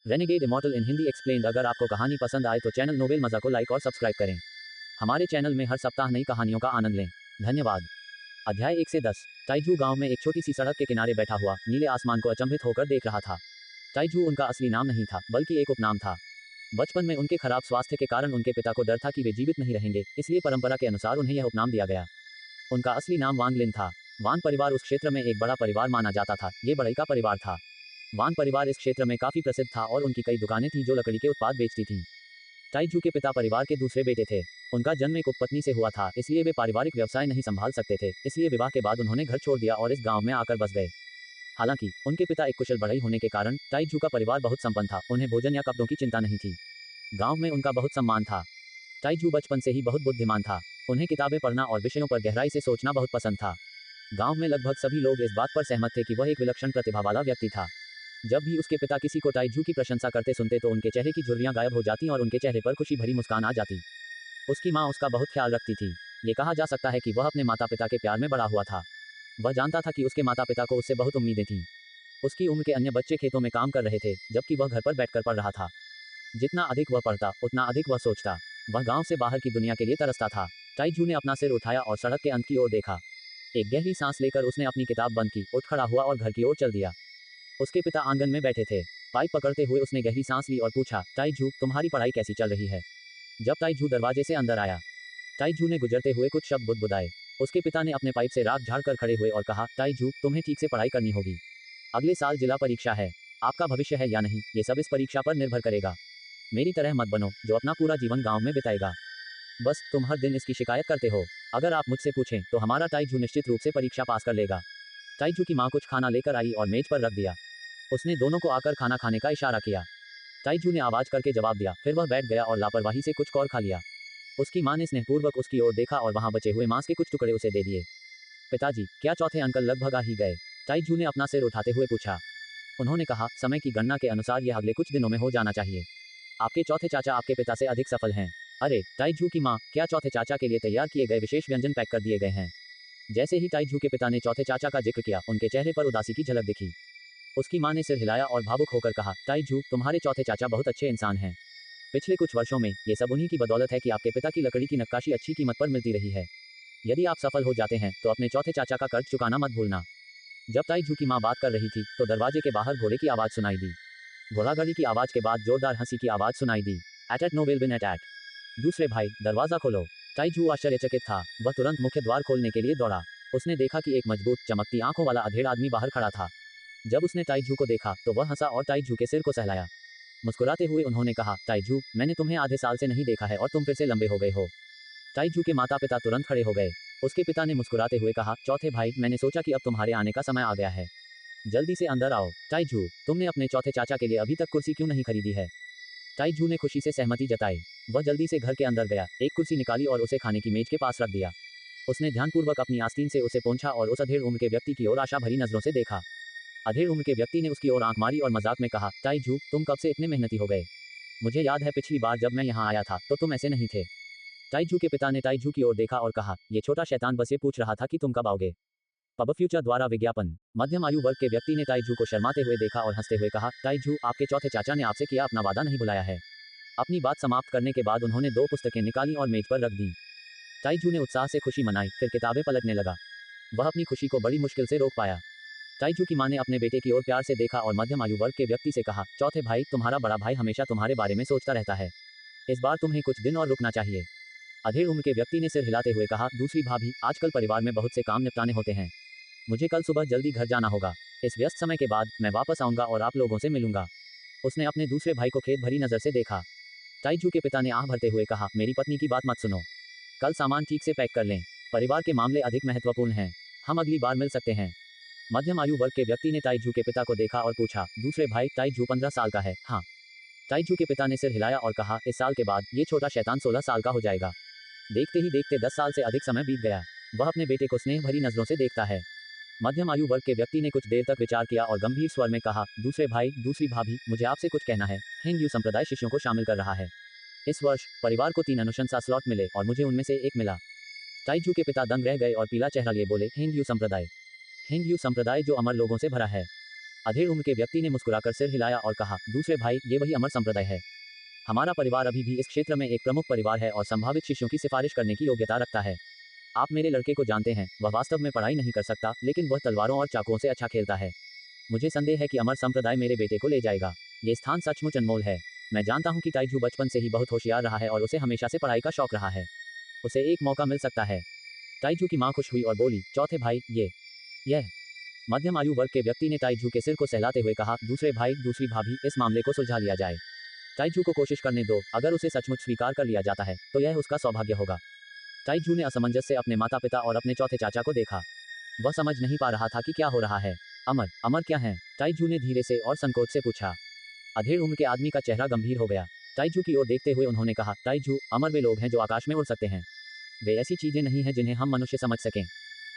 Renegade immortal इन Hindi explained. अगर आपको कहानी पसंद आए तो चैनल नोवेल मज़ा को लाइक और सब्सक्राइब करें। हमारे चैनल में हर सप्ताह नई कहानियों का आनंद लें। धन्यवाद। अध्याय 1 से 10। ताइजू गांव में एक छोटी सी सड़क के किनारे बैठा हुआ नीले आसमान को अचंभित होकर देख रहा था। ताइजू उनका असली नाम नहीं था, बल्कि एक उपनाम था। बचपन में उनके खराब स्वास्थ्य के कारण उनके पिता को डर था कि वे जीवित नहीं रहेंगे, इसलिए परंपरा के अनुसार उन्हें यह उपनाम दिया गया। उनका असली नाम वांग लिन था। वान परिवार उस क्षेत्र में एक बड़ा परिवार माना जाता था। ये बड़ई का परिवार था। वान परिवार इस क्षेत्र में काफी प्रसिद्ध था और उनकी कई दुकानें थीं जो लकड़ी के उत्पाद बेचती थीं। ताइजू के पिता परिवार के दूसरे बेटे थे। उनका जन्म एक उपपत्नी से हुआ था, इसलिए वे पारिवारिक व्यवसाय नहीं संभाल सकते थे, इसलिए विवाह के बाद उन्होंने घर छोड़ दिया और इस गांव में आकर बस गए। हालांकि उनके पिता एक कुशल बढ़ई होने के कारण ताइजू का परिवार बहुत संपन्न था। उन्हें भोजन या कपड़ों की चिंता नहीं थी। गांव में उनका बहुत सम्मान था। ताइजू बचपन से ही बहुत बुद्धिमान था। उन्हें किताबें पढ़ना और विषयों पर गहराई से सोचना बहुत पसंद था। गांव में लगभग सभी लोग इस बात पर सहमत थे कि वह एक विलक्षण प्रतिभा वाला व्यक्ति था। जब भी उसके पिता किसी को ताइजू की प्रशंसा करते सुनते तो उनके चेहरे की झुर्रियां गायब हो जाती और उनके चेहरे पर खुशी भरी मुस्कान आ जाती। उसकी माँ उसका बहुत ख्याल रखती थी। ये कहा जा सकता है कि वह अपने माता पिता के प्यार में बड़ा हुआ था। वह जानता था कि उसके माता पिता को उससे बहुत उम्मीदें थीं। उसकी उम्र के अन्य बच्चे खेतों में काम कर रहे थे, जबकि वह घर पर बैठकर पढ़ रहा था। जितना अधिक वह पढ़ता, उतना अधिक वह सोचता। वह गांव से बाहर की दुनिया के लिए तरसता था। ताइजू ने अपना सिर उठाया और सड़क के अंत की ओर देखा। एक गहरी सांस लेकर उसने अपनी किताब बंद की, उठ खड़ा हुआ और घर की ओर चल दिया। उसके पिता आंगन में बैठे थे। पाइप पकड़ते हुए उसने गहरी सांस ली और पूछा, ताइजू, तुम्हारी पढ़ाई कैसी चल रही है? जब ताइजू दरवाजे से अंदर आया, ताइजू ने गुजरते हुए कुछ शब्द बुदबुदाए। उसके पिता ने अपने पाइप से राख झाड़कर खड़े हुए और कहा, ताइजू, तुम्हें ठीक से पढ़ाई करनी होगी। अगले साल जिला परीक्षा है। आपका भविष्य है या नहीं, ये सब इस परीक्षा पर निर्भर करेगा। मेरी तरह मत बनो, जो अपना पूरा जीवन गांव में बिताएगा। बस तुम हर दिन इसकी शिकायत करते हो। अगर आप मुझसे पूछें तो हमारा ताइजू निश्चित रूप से परीक्षा पास कर लेगा। ताइजू की माँ कुछ खाना लेकर आई और मेज पर रख दिया। उसने दोनों को आकर खाना खाने का इशारा किया। ताइजू ने आवाज करके जवाब दिया, फिर वह बैठ गया और लापरवाही से कुछ और खा लिया। उसकी माँ ने स्नेहपूर्वक उसकी ओर देखा और वहां बचे हुए मांस के कुछ टुकड़े उसे दे दिए। पिताजी, क्या चौथे अंकल लगभग आ ही गए? ताइजू ने अपना सिर उठाते हुए पूछा। उन्होंने कहा, समय की गणना के अनुसार यह अगले कुछ दिनों में हो जाना चाहिए। आपके चौथे चाचा आपके पिता से अधिक सफल हैं। अरे, ताइजू की माँ, क्या चौथे चाचा के लिए तैयार किए गए विशेष व्यंजन पैक कर दिए गए हैं? जैसे ही ताइजू के पिता ने चौथे चाचा का जिक्र किया, उनके चेहरे पर उदासी की झलक दिखी। उसकी माँ ने सिर हिलाया और भावुक होकर कहा, ताइजू, तुम्हारे चौथे चाचा बहुत अच्छे इंसान हैं। पिछले कुछ वर्षों में ये सब उन्हीं की बदौलत है कि आपके पिता की लकड़ी की नक्काशी अच्छी कीमत पर मिलती रही है। यदि आप सफल हो जाते हैं तो अपने चौथे चाचा का कर्ज चुकाना मत भूलना। जब ताइजू की माँ बात कर रही थी तो दरवाजे के बाहर घोड़े की आवाज सुनाई दी। घोड़ागाड़ी की आवाज के बाद जोरदार हंसी की आवाज सुनाई दी। एट नो विल बिन एट। दूसरे भाई, दरवाजा खोलो। ताइजू आश्चर्यचकित था। वह तुरंत मुख्य द्वार खोलने के लिए दौड़ा। उसने देखा कि एक मजबूत, चमकती आंखों वाला अधेड़ आदमी बाहर खड़ा था। जब उसने ताइजू को देखा तो वह हंसा और ताइजू के सिर को सहलाया। मुस्कुराते हुए उन्होंने कहा, ताइजू, मैंने तुम्हें आधे साल से नहीं देखा है और तुम फिर से लंबे हो गए हो। ताइजू के माता पिता तुरंत खड़े हो गए। उसके पिता ने मुस्कुराते हुए कहा, चौथे भाई, मैंने सोचा कि अब तुम्हारे आने का समय आ गया है। जल्दी से अंदर आओ। ताइजू, तुमने अपने चौथे चाचा के लिए अभी तक कुर्सी क्यों नहीं खरीदी है? ताइजू ने खुशी से सहमति जताई। वह जल्दी से घर के अंदर गया, एक कुर्सी निकाली और उसे खाने की मेज के पास रख दिया। उसने ध्यानपूर्वक अपनी आस्तीन से उसे पोंछा और उस अधेड़ उम्र के व्यक्ति की ओर आशा भरी नजरों से देखा। अधेड़ उम्र के व्यक्ति ने उसकी ओर आंख मारी और मजाक में कहा, ताइजू, तुम कब से इतने मेहनती हो गए? मुझे याद है पिछली बार जब मैं यहाँ आया था तो तुम ऐसे नहीं थे। ताइजू के पिता ने ताइजू की ओर देखा और कहा, ये छोटा शैतान बस ये पूछ रहा था कि तुम कब आओगे। पब फ्यूचर द्वारा विज्ञापन। मध्यम आयु वर्ग के व्यक्ति ने ताइजू को शर्माते हुए देखा और हंसते हुए कहा, ताइजू, आपके चौथे चाचा ने आपसे किया अपना वादा नहीं भुलाया है। अपनी बात समाप्त करने के बाद उन्होंने 2 पुस्तकें निकाली और मेज पर रख दी। ताइजू ने उत्साह से खुशी मनाई, फिर किताबें पलटने लगा। वह अपनी खुशी को बड़ी मुश्किल से रोक पाया। ताइजू की माँ ने अपने बेटे की ओर प्यार से देखा और मध्यम आयु वर्ग के व्यक्ति से कहा, चौथे भाई, तुम्हारा बड़ा भाई हमेशा तुम्हारे बारे में सोचता रहता है। इस बार तुम्हें कुछ दिन और रुकना चाहिए। अधेड़ उम्र के व्यक्ति ने सिर हिलाते हुए कहा, दूसरी भाभी, आजकल परिवार में बहुत से काम निपटाने होते हैं। मुझे कल सुबह जल्दी घर जाना होगा। इस व्यस्त समय के बाद मैं वापस आऊंगा और आप लोगों से मिलूंगा। उसने अपने दूसरे भाई को खेत भरी नजर से देखा। ताइजू के पिता ने आह भरते हुए कहा, मेरी पत्नी की बात मत सुनो। कल सामान ठीक से पैक कर लें। परिवार के मामले अधिक महत्वपूर्ण हैं। हम अगली बार मिल सकते हैं। मध्यम आयु वर्ग के व्यक्ति ने ताइजू के पिता को देखा और पूछा, दूसरे भाई, ताइजू 15 साल का है? हाँ। ताइजू के पिता ने सिर हिलाया और कहा, इस साल के बाद ये छोटा शैतान 16 साल का हो जाएगा। देखते ही देखते 10 साल से अधिक समय बीत गया। वह अपने बेटे को स्नेह भरी नजरों से देखता है। मध्यम आयु वर्ग के व्यक्ति ने कुछ देर तक विचार किया और गंभीर स्वर में कहा, दूसरे भाई, दूसरी भाभी, मुझे आपसे कुछ कहना है। हिंदू संप्रदाय शिष्यों को शामिल कर रहा है। इस वर्ष परिवार को 3 अनुशंसा स्लॉट मिले और मुझे उनमें से एक मिला। ताइजू के पिता दंग रह गए और पीला चेहरा लिए बोले, हिंदू संप्रदाय? हिंदू संप्रदाय जो अमर लोगों से भरा है। अधेड़ उम्र के व्यक्ति ने मुस्कुराकर सिर हिलाया और कहा, दूसरे भाई, ये वही अमर संप्रदाय है। हमारा परिवार अभी भी इस क्षेत्र में एक प्रमुख परिवार है और संभावित शिष्यों की सिफारिश करने की योग्यता रखता है। आप मेरे लड़के को जानते हैं, वह वास्तव में पढ़ाई नहीं कर सकता, लेकिन वह तलवारों और चाकुओं से अच्छा खेलता है। मुझे संदेह है कि अमर संप्रदाय मेरे बेटे को ले जाएगा। ये स्थान सचमुच अनमोल है। मैं जानता हूँ कि ताइजू बचपन से ही बहुत होशियार रहा है और उसे हमेशा से पढ़ाई का शौक रहा है। उसे एक मौका मिल सकता है। ताइजू की माँ खुश हुई और बोली, चौथे भाई, यह मध्यम आयु वर्ग के व्यक्ति ने ताइजू के सिर को सहलाते हुए कहा, दूसरे भाई, दूसरी भाभी, इस मामले को सुलझा लिया जाए। ताइजू को कोशिश करने दो, अगर उसे सचमुच स्वीकार कर लिया जाता है तो यह उसका सौभाग्य होगा। ताइजू ने असमंजस से अपने माता पिता और अपने चौथे चाचा को देखा। वह समझ नहीं पा रहा था कि क्या हो रहा है। अमर क्या है? ताइजू ने धीरे से और संकोच से पूछा। अधेड़ उम्र के आदमी का चेहरा गंभीर हो गया। ताइजू की ओर देखते हुए उन्होंने कहा, ताइजू, अमर वे लोग हैं जो आकाश में उड़ सकते हैं। वे ऐसी चीजें नहीं हैं जिन्हें हम मनुष्य समझ सकें।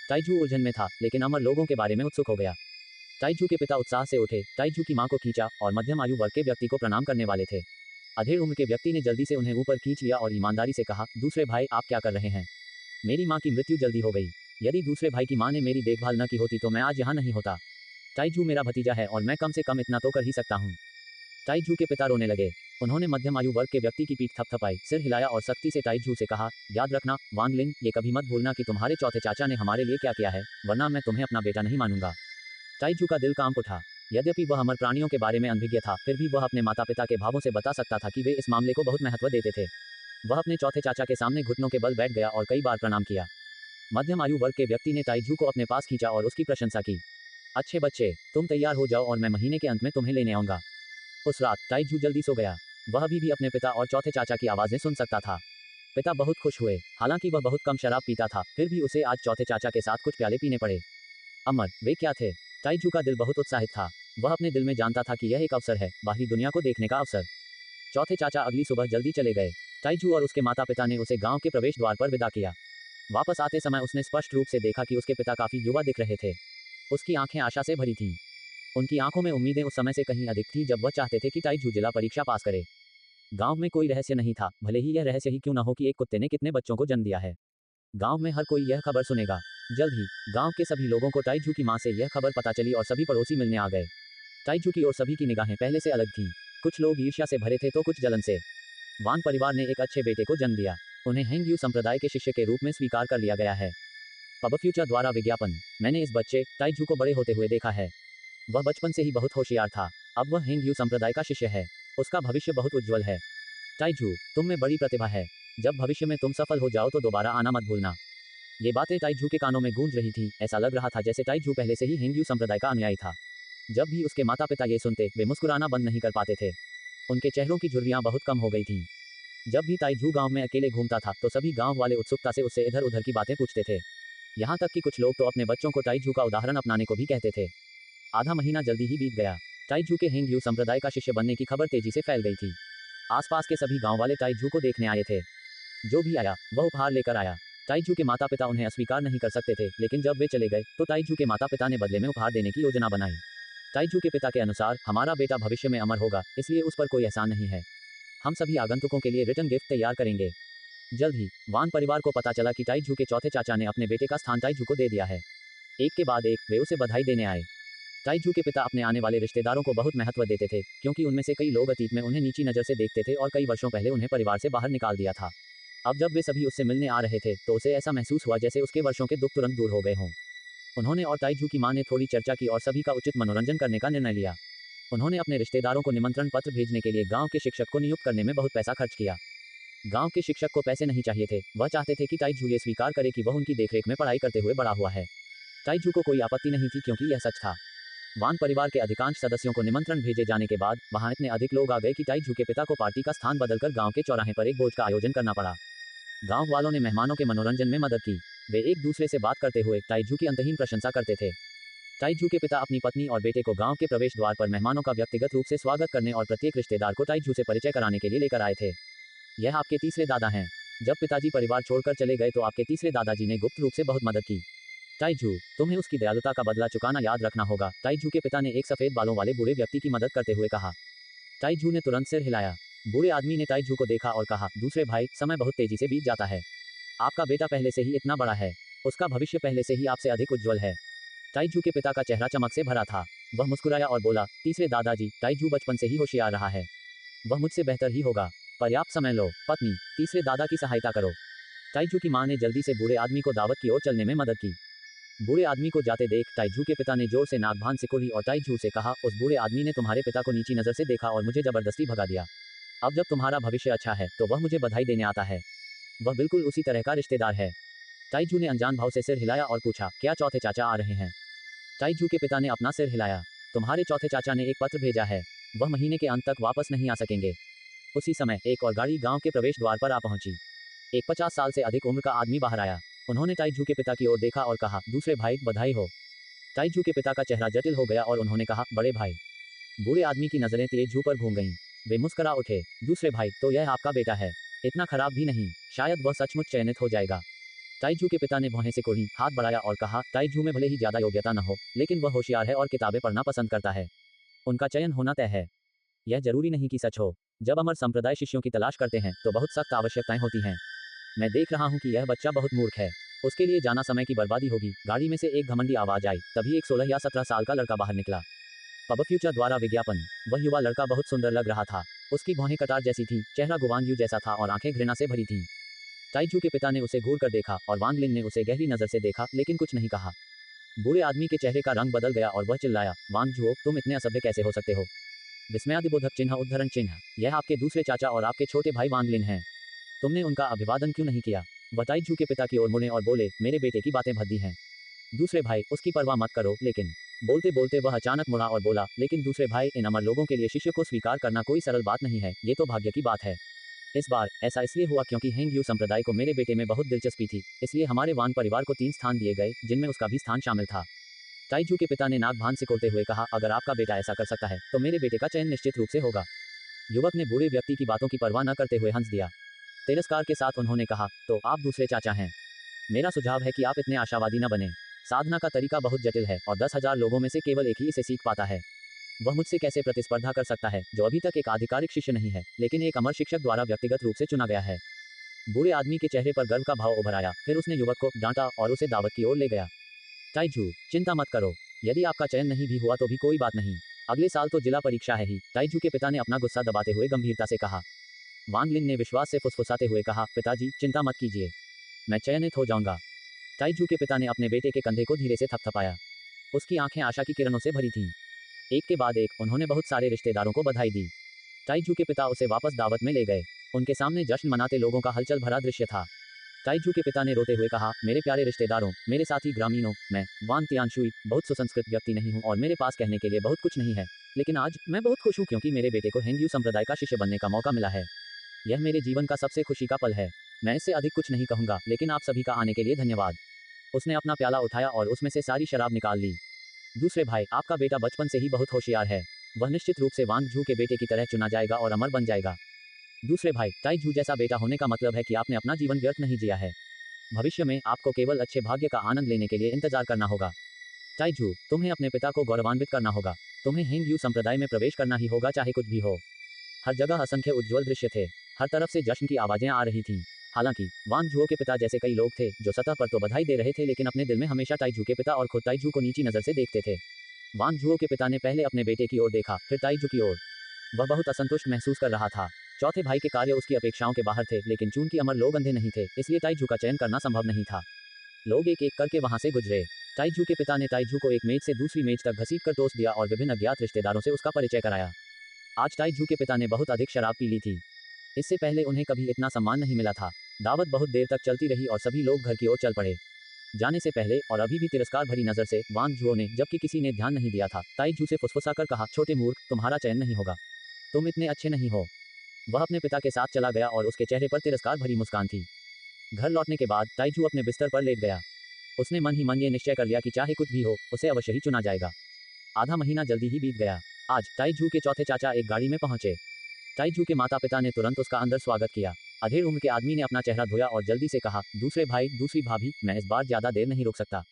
ताइजू उलझन में था, लेकिन अमर लोगों के बारे में उत्सुक हो गया। ताइजू के पिता उत्साह से उठे, ताइजू की मां को खींचा और मध्यम आयु वर्ग के व्यक्ति को प्रणाम करने वाले थे। अधेड़ उम्र के व्यक्ति ने जल्दी से उन्हें ऊपर खींच लिया और ईमानदारी से कहा, दूसरे भाई, आप क्या कर रहे हैं? मेरी मां की मृत्यु जल्दी हो गई। यदि दूसरे भाई की मां ने मेरी देखभाल न की होती तो मैं आज यहाँ नहीं होता। ताइजू मेरा भतीजा है और मैं कम से कम इतना तो कर ही सकता हूँ। ताइजू के पिता रोने लगे। उन्होंने मध्यम आयु वर्ग के व्यक्ति की पीठ थपथपाई, सिर हिलाया और सख्ती से ताइजू से कहा, याद रखना वांगलिन, ये कभी मत भूलना कि तुम्हारे चौथे चाचा ने हमारे लिए क्या किया है, वरना मैं तुम्हें अपना बेटा नहीं मानूंगा। ताइजू का दिल कांप उठा। यद्यपि वह अमर प्राणियों के बारे में अनभिज्ञ था, फिर भी वह अपने माता पिता के भावों से बता सकता था कि वे इस मामले को बहुत महत्व देते थे। वह अपने चौथे चाचा के सामने घुटनों के बल बैठ गया और कई बार प्रणाम किया। मध्यम आयु वर्ग के व्यक्ति ने ताइजू को अपने पास खींचा और उसकी प्रशंसा की। अच्छे बच्चे, तुम तैयार हो जाओ और मैं महीने के अंत में तुम्हें लेने आऊंगा। उस रात ताइजू जल्दी सो गया। वह अभी भी अपने पिता और चौथे चाचा की आवाजें सुन सकता था। पिता बहुत खुश हुए। हालांकि वह बहुत कम शराब पीता था, फिर भी उसे आज चौथे चाचा के साथ कुछ प्याले पीने पड़े। अमर, वे क्या थे? ताइजू का दिल बहुत उत्साहित था। वह अपने दिल में जानता था कि यह एक अवसर है, बाहरी दुनिया को देखने का अवसर। चौथे चाचा अगली सुबह जल्दी चले गए। ताइजू और उसके माता पिता ने उसे गांव के प्रवेश द्वार पर विदा किया। वापस आते समय उसने स्पष्ट रूप से देखा कि उसके पिता काफी युवा दिख रहे थे। उसकी आंखें आशा से भरी थीं। उनकी आंखों में उम्मीदें उस समय से कहीं अधिक थी जब वह चाहते थे कि ताइजू जिला परीक्षा पास करे। गांव में कोई रहस्य नहीं था, भले ही यह रहस्य ही क्यों न हो कि एक कुत्ते ने कितने बच्चों को जन्म दिया है। गांव में हर कोई यह खबर सुनेगा। जल्द ही गांव के सभी लोगों को ताइजू की मां से यह खबर पता चली और सभी पड़ोसी मिलने आ गए। ताइजू की ओर सभी की निगाहें पहले से अलग थीं। कुछ लोग ईर्ष्या से भरे थे तो कुछ जलन से। वान परिवार ने एक अच्छे बेटे को जन्म दिया। उन्हें हेंगयू संप्रदाय के शिष्य के रूप में स्वीकार कर लिया गया है। पब फ्यूचर द्वारा विज्ञापन। मैंने इस बच्चे ताइजू को बड़े होते हुए देखा है। वह बचपन से ही बहुत होशियार था। अब वह हेंगयू संप्रदाय का शिष्य है। उसका भविष्य बहुत उज्जवल है। ताइजू, तुम में बड़ी प्रतिभा है। जब भविष्य में तुम सफल हो जाओ तो दोबारा आना मत भूलना। ये बातें ताइजू के कानों में गूंज रही थी। ऐसा लग रहा था जैसे ताइजू पहले से ही हेंगयू संप्रदाय का अनुयायी था। जब भी उसके माता पिता ये सुनते, वे मुस्कुराना बंद नहीं कर पाते थे। उनके चेहरों की झुर्रियां बहुत कम हो गई थीं। जब भी ताइजू गांव में अकेले घूमता था तो सभी गांव वाले उत्सुकता से उससे इधर उधर की बातें पूछते थे। यहाँ तक कि कुछ लोग तो अपने बच्चों को ताइजू का उदाहरण अपनाने को भी कहते थे। आधा महीना जल्दी ही बीत गया। ताइजू के हेंगयू संप्रदाय का शिष्य बनने की खबर तेजी से फैल गई थी। आसपास के सभी गांव वाले ताइजू को देखने आए थे। जो भी आया वह उपहार लेकर आया। ताइजू के माता पिता उन्हें अस्वीकार नहीं कर सकते थे, लेकिन जब वे चले गए तो ताइजू के माता पिता ने बदले में उपहार देने की योजना बनाई। ताइजू के पिता के अनुसार, हमारा बेटा भविष्य में अमर होगा, इसलिए उस पर कोई एहसान नहीं है। हम सभी आगंतुकों के लिए रिटर्न गिफ्ट तैयार करेंगे। जल्द ही वान परिवार को पता चला कि ताइजू के चौथे चाचा ने अपने बेटे का स्थान ताइजू को दे दिया है। एक के बाद एक वे उसे बधाई देने आए। ताइजू के पिता अपने आने वाले रिश्तेदारों को बहुत महत्व देते थे, क्योंकि उनमें से कई लोग अतीत में उन्हें नीची नजर से देखते थे और कई वर्षों पहले उन्हें परिवार से बाहर निकाल दिया था। अब जब वे सभी उससे मिलने आ रहे थे तो उसे ऐसा महसूस हुआ जैसे उसके वर्षों के दुख तुरंत दूर हो गए हों। उन्होंने और ताइजू की मां ने थोड़ी चर्चा की और सभी का उचित मनोरंजन करने का निर्णय लिया। उन्होंने अपने रिश्तेदारों को निमंत्रण पत्र भेजने के लिए गांव के शिक्षक को नियुक्त करने में बहुत पैसा खर्च किया। गांव के शिक्षक को पैसे नहीं चाहिए थे, वह चाहते थे कि ताइजू ये स्वीकार करे कि वह उनकी देखरेख में पढ़ाई करते हुए बड़ा हुआ है। ताइजू को कोई आपत्ति नहीं थी क्योंकि यह सच था। वान परिवार के अधिकांश सदस्यों को निमंत्रण भेजे जाने के बाद वहां इतने अधिक लोग आ गए कि ताइजू के पिता को पार्टी का स्थान बदलकर गांव के चौराहे पर एक भोज का आयोजन करना पड़ा। गांव वालों ने मेहमानों के मनोरंजन में मदद की। वे एक दूसरे से बात करते हुए ताइजू की अंतहीन प्रशंसा करते थे। ताइजू के पिता अपनी पत्नी और बेटे को गांव के प्रवेश द्वार पर मेहमानों का व्यक्तिगत रूप से स्वागत करने और प्रत्येक रिश्तेदार को ताइजू से परिचय कराने के लिए लेकर आए थे। यह आपके तीसरे दादा हैं। जब पिताजी परिवार छोड़कर चले गए तो आपके तीसरे दादाजी ने गुप्त रूप से बहुत मदद की। ताइजू, तुम्हें उसकी दयालुता का बदला चुकाना याद रखना होगा, ताइजू के पिता ने एक सफेद बालों वाले बूढ़े व्यक्ति की मदद करते हुए कहा। ताइजू ने तुरंत सिर हिलाया। बूढ़े आदमी ने ताइजू को देखा और कहा, दूसरे भाई, समय बहुत तेजी से बीत जाता है। आपका बेटा पहले से ही इतना बड़ा है। उसका भविष्य पहले से ही आपसे अधिक उज्जवल है। ताइजू के पिता का चेहरा चमक से भरा था। वह मुस्कुराया और बोला, तीसरे दादाजी, ताइजू बचपन से ही होशियार रहा है। वह मुझसे बेहतर ही होगा। पर्याप्त समय लो, पत्नी, तीसरे दादा की सहायता करो। ताइजू की मां ने जल्दी से बूढ़े आदमी को दावत की ओर चलने में मदद की। बूढ़े आदमी को जाते देख ताइजू के पिता ने जोर से नाक सिकोड़ी और ताइजू से कहा, उस बूढ़े आदमी ने तुम्हारे पिता को नीची नजर से देखा और मुझे जबरदस्ती भगा दिया। अब जब तुम्हारा भविष्य अच्छा है तो वह मुझे बधाई देने आता है। वह बिल्कुल उसी तरह का रिश्तेदार है। ताइजू ने अनजान भाव से सिर हिलाया और पूछा, क्या चौथे चाचा आ रहे हैं? ताइजू के पिता ने अपना सिर हिलाया। तुम्हारे चौथे चाचा ने एक पत्र भेजा है। वह महीने के अंत तक वापस नहीं आ सकेंगे। उसी समय एक और गाड़ी गांव के प्रवेश द्वार पर आ पहुंची। एक 50 साल से अधिक उम्र का आदमी बाहर आया। उन्होंने ताइजू के पिता की ओर देखा और कहा, दूसरे भाई, बधाई हो। ताइजू के पिता का चेहरा जटिल हो गया और उन्होंने कहा, बड़े भाई। बूढ़े आदमी की नजरें तेजू पर घूम गईं। वे मुस्कुरा उठे, दूसरे भाई, तो यह आपका बेटा है। इतना खराब भी नहीं, शायद वह सचमुच चयनित हो जाएगा। ताइजू के पिता ने भौहें से कोड़ी हाथ बढ़ाया और कहा, ताइजू में भले ही ज्यादा योग्यता न हो, लेकिन वह होशियार है और किताबें पढ़ना पसंद करता है। उनका चयन होना तय है। यह जरूरी नहीं कि सच हो। जब अमर संप्रदाय शिष्यों की तलाश करते हैं तो बहुत सख्त आवश्यकताएं होती हैं। मैं देख रहा हूं कि यह बच्चा बहुत मूर्ख है। उसके लिए जाना समय की बर्बादी होगी। गाड़ी में से एक घमंडी आवाज आई। तभी एक 16 या 17 साल का लड़का बाहर निकला। पब फ्यूचर द्वारा विज्ञापन। वह युवा लड़का बहुत सुंदर लग रहा था। उसकी भौहें कटार जैसी थी, चेहरा गुवांग यू जैसा था और आंखें घृणा से भरी थीं। ताइजू के पिता ने उसे घूर कर देखा और वांग लिन ने उसे गहरी नजर से देखा, लेकिन कुछ नहीं कहा। बूढ़े आदमी के चेहरे का रंग बदल गया और वह चिल्लाया, वांग जुओ, तुम इतने असभ्य कैसे हो सकते हो? विस्मयादिबोधक चिन्ह, उद्धरण चिन्ह। यह आपके दूसरे चाचा और आपके छोटे भाई वांग लिन हैं। तुमने उनका अभिवादन क्यों नहीं किया? वह ताइजू के पिता की ओर मुड़े और बोले, मेरे बेटे की बातें भद्दी हैं। दूसरे भाई, उसकी परवाह मत करो, लेकिन बोलते बोलते वह अचानक मुड़ा और बोला, लेकिन दूसरे भाई, इन अमर लोगों के लिए शिष्य को स्वीकार करना कोई सरल बात नहीं है, ये तो भाग्य की बात है। इस बार ऐसा इसलिए हुआ क्योंकि हेंग यू संप्रदाय को मेरे बेटे में बहुत दिलचस्पी थी, इसलिए हमारे वांग परिवार को 3 स्थान दिए गए, जिनमें उसका भी स्थान शामिल था। ताइजू के पिता ने नाक सिकोड़ते हुए कहा, अगर आपका बेटा ऐसा कर सकता है तो मेरे बेटे का चयन निश्चित रूप से होगा। युवक ने बूढ़े व्यक्ति की बातों की परवाह न करते हुए हंस दिया। तिरस्कार के साथ उन्होंने कहा, तो आप दूसरे चाचा हैं। मेरा सुझाव है कि आप इतने आशावादी न बने। साधना का तरीका बहुत जटिल है और 10,000 लोगों में से केवल एक ही इसे सीख पाता है। वह मुझसे कैसे प्रतिस्पर्धा कर सकता है, जो अभी तक एक आधिकारिक शिष्य नहीं है, लेकिन एक अमर शिक्षक द्वारा व्यक्तिगत रूप से चुना गया है? बूढ़े आदमी के चेहरे पर गर्व का भाव उभर आया। फिर उसने युवक को डांटा और उसे दावत की ओर ले गया। ताइजू, चिंता मत करो। यदि आपका चयन नहीं भी हुआ तो भी कोई बात नहीं। अगले साल तो जिला परीक्षा है ही। ताइजू के पिता ने अपना गुस्सा दबाते हुए गंभीरता से कहा। वांग लिन ने विश्वास से फुसफुसाते हुए कहा, पिताजी, चिंता मत कीजिए। मैं चयनित हो जाऊंगा। ताइजू के पिता ने अपने बेटे के कंधे को धीरे से थपथपाया। उसकी आंखें आशा की किरणों से भरी थीं। एक के बाद एक उन्होंने बहुत सारे रिश्तेदारों को बधाई दी। ताइजू के पिता उसे वापस दावत में ले गए। उनके सामने जश्न मनाते लोगों का हलचल भरा दृश्य था। ताइजू के पिता ने रोते हुए कहा, मेरे प्यारे रिश्तेदारों, मेरे साथी ग्रामीणों, मैं वांग तियानशुई बहुत सुसंस्कृत व्यक्ति नहीं हूं और मेरे पास कहने के लिए बहुत कुछ नहीं है, लेकिन आज मैं बहुत खुश हूं क्योंकि मेरे बेटे को हेंग्यू संप्रदाय का शिष्य बनने का मौका मिला है। यह मेरे जीवन का सबसे खुशी का पल है। मैं इससे अधिक कुछ नहीं कहूंगा, लेकिन आप सभी का आने के लिए धन्यवाद। उसने अपना प्याला उठाया और उसमें से सारी शराब निकाल ली। दूसरे भाई, आपका बेटा बचपन से ही बहुत होशियार है। वह निश्चित रूप से वांग जू के बेटे की तरह चुना जाएगा और अमर बन जाएगा। दूसरे भाई, ताइजू जैसा बेटा होने का मतलब है कि आपने अपना जीवन व्यर्थ नहीं जिया है। भविष्य में आपको केवल अच्छे भाग्य का आनंद लेने के लिए इंतजार करना होगा। ताइजू, तुम्हें अपने पिता को गौरवान्वित करना होगा। तुम्हें हेंग यू संप्रदाय में प्रवेश करना ही होगा, चाहे कुछ भी हो। हर जगह असंख्य उज्ज्वल दृश्य थे। हर तरफ से जश्न की आवाजें आ रही थीं। हालांकि वांग जुओ के पिता जैसे कई लोग थे जो सतह पर तो बधाई दे रहे थे, लेकिन अपने दिल में हमेशा ताइजू के पिता और खुद ताइजू को नीची नजर से देखते थे। वांग जुओ के पिता ने पहले अपने बेटे की ओर देखा, फिर ताइजू की ओर। वह बहुत असंतुष्ट महसूस कर रहा था। चौथे भाई के कार्य उसकी अपेक्षाओं के बाहर थे, लेकिन चूंकि अमर लोग अंधे नहीं थे, इसलिए ताइजू का चयन करना संभव नहीं था। लोग एक एक करके वहां से गुजरे। ताइजू के पिता ने ताइजू को एक मेज से दूसरी मेज तक घसीट कर टोस्ट दिया और विभिन्न अज्ञात रिश्तेदारों से उसका परिचय कराया। आज ताइजू के पिता ने बहुत अधिक शराब पी ली थी। इससे पहले उन्हें कभी इतना सम्मान नहीं मिला था। दावत बहुत देर तक चलती रही और सभी लोग घर की ओर चल पड़े। जाने से पहले और अभी भी तिरस्कार भरी नजर से वांग जुओ ने, जबकि किसी ने ध्यान नहीं दिया था, ताइजू से फुसफुसाकर कहा, छोटे मूर्ख, तुम्हारा चयन नहीं होगा। तुम इतने अच्छे नहीं हो। वह अपने पिता के साथ चला गया और उसके चेहरे पर तिरस्कार भरी मुस्कान थी। घर लौटने के बाद ताइजू अपने बिस्तर पर लेट गया। उसने मन ही मन ये निश्चय कर लिया कि चाहे कुछ भी हो, उसे अवश्य ही चुना जाएगा। आधा महीना जल्दी ही बीत गया। आज ताइजू के चौथे चाचा एक गाड़ी में पहुंचे। ताइजू के माता पिता ने तुरंत उसका अंदर स्वागत किया। अधेड़ उम्र के आदमी ने अपना चेहरा धोया और जल्दी से कहा, दूसरे भाई, दूसरी भाभी, मैं इस बार ज्यादा देर नहीं रुक सकता।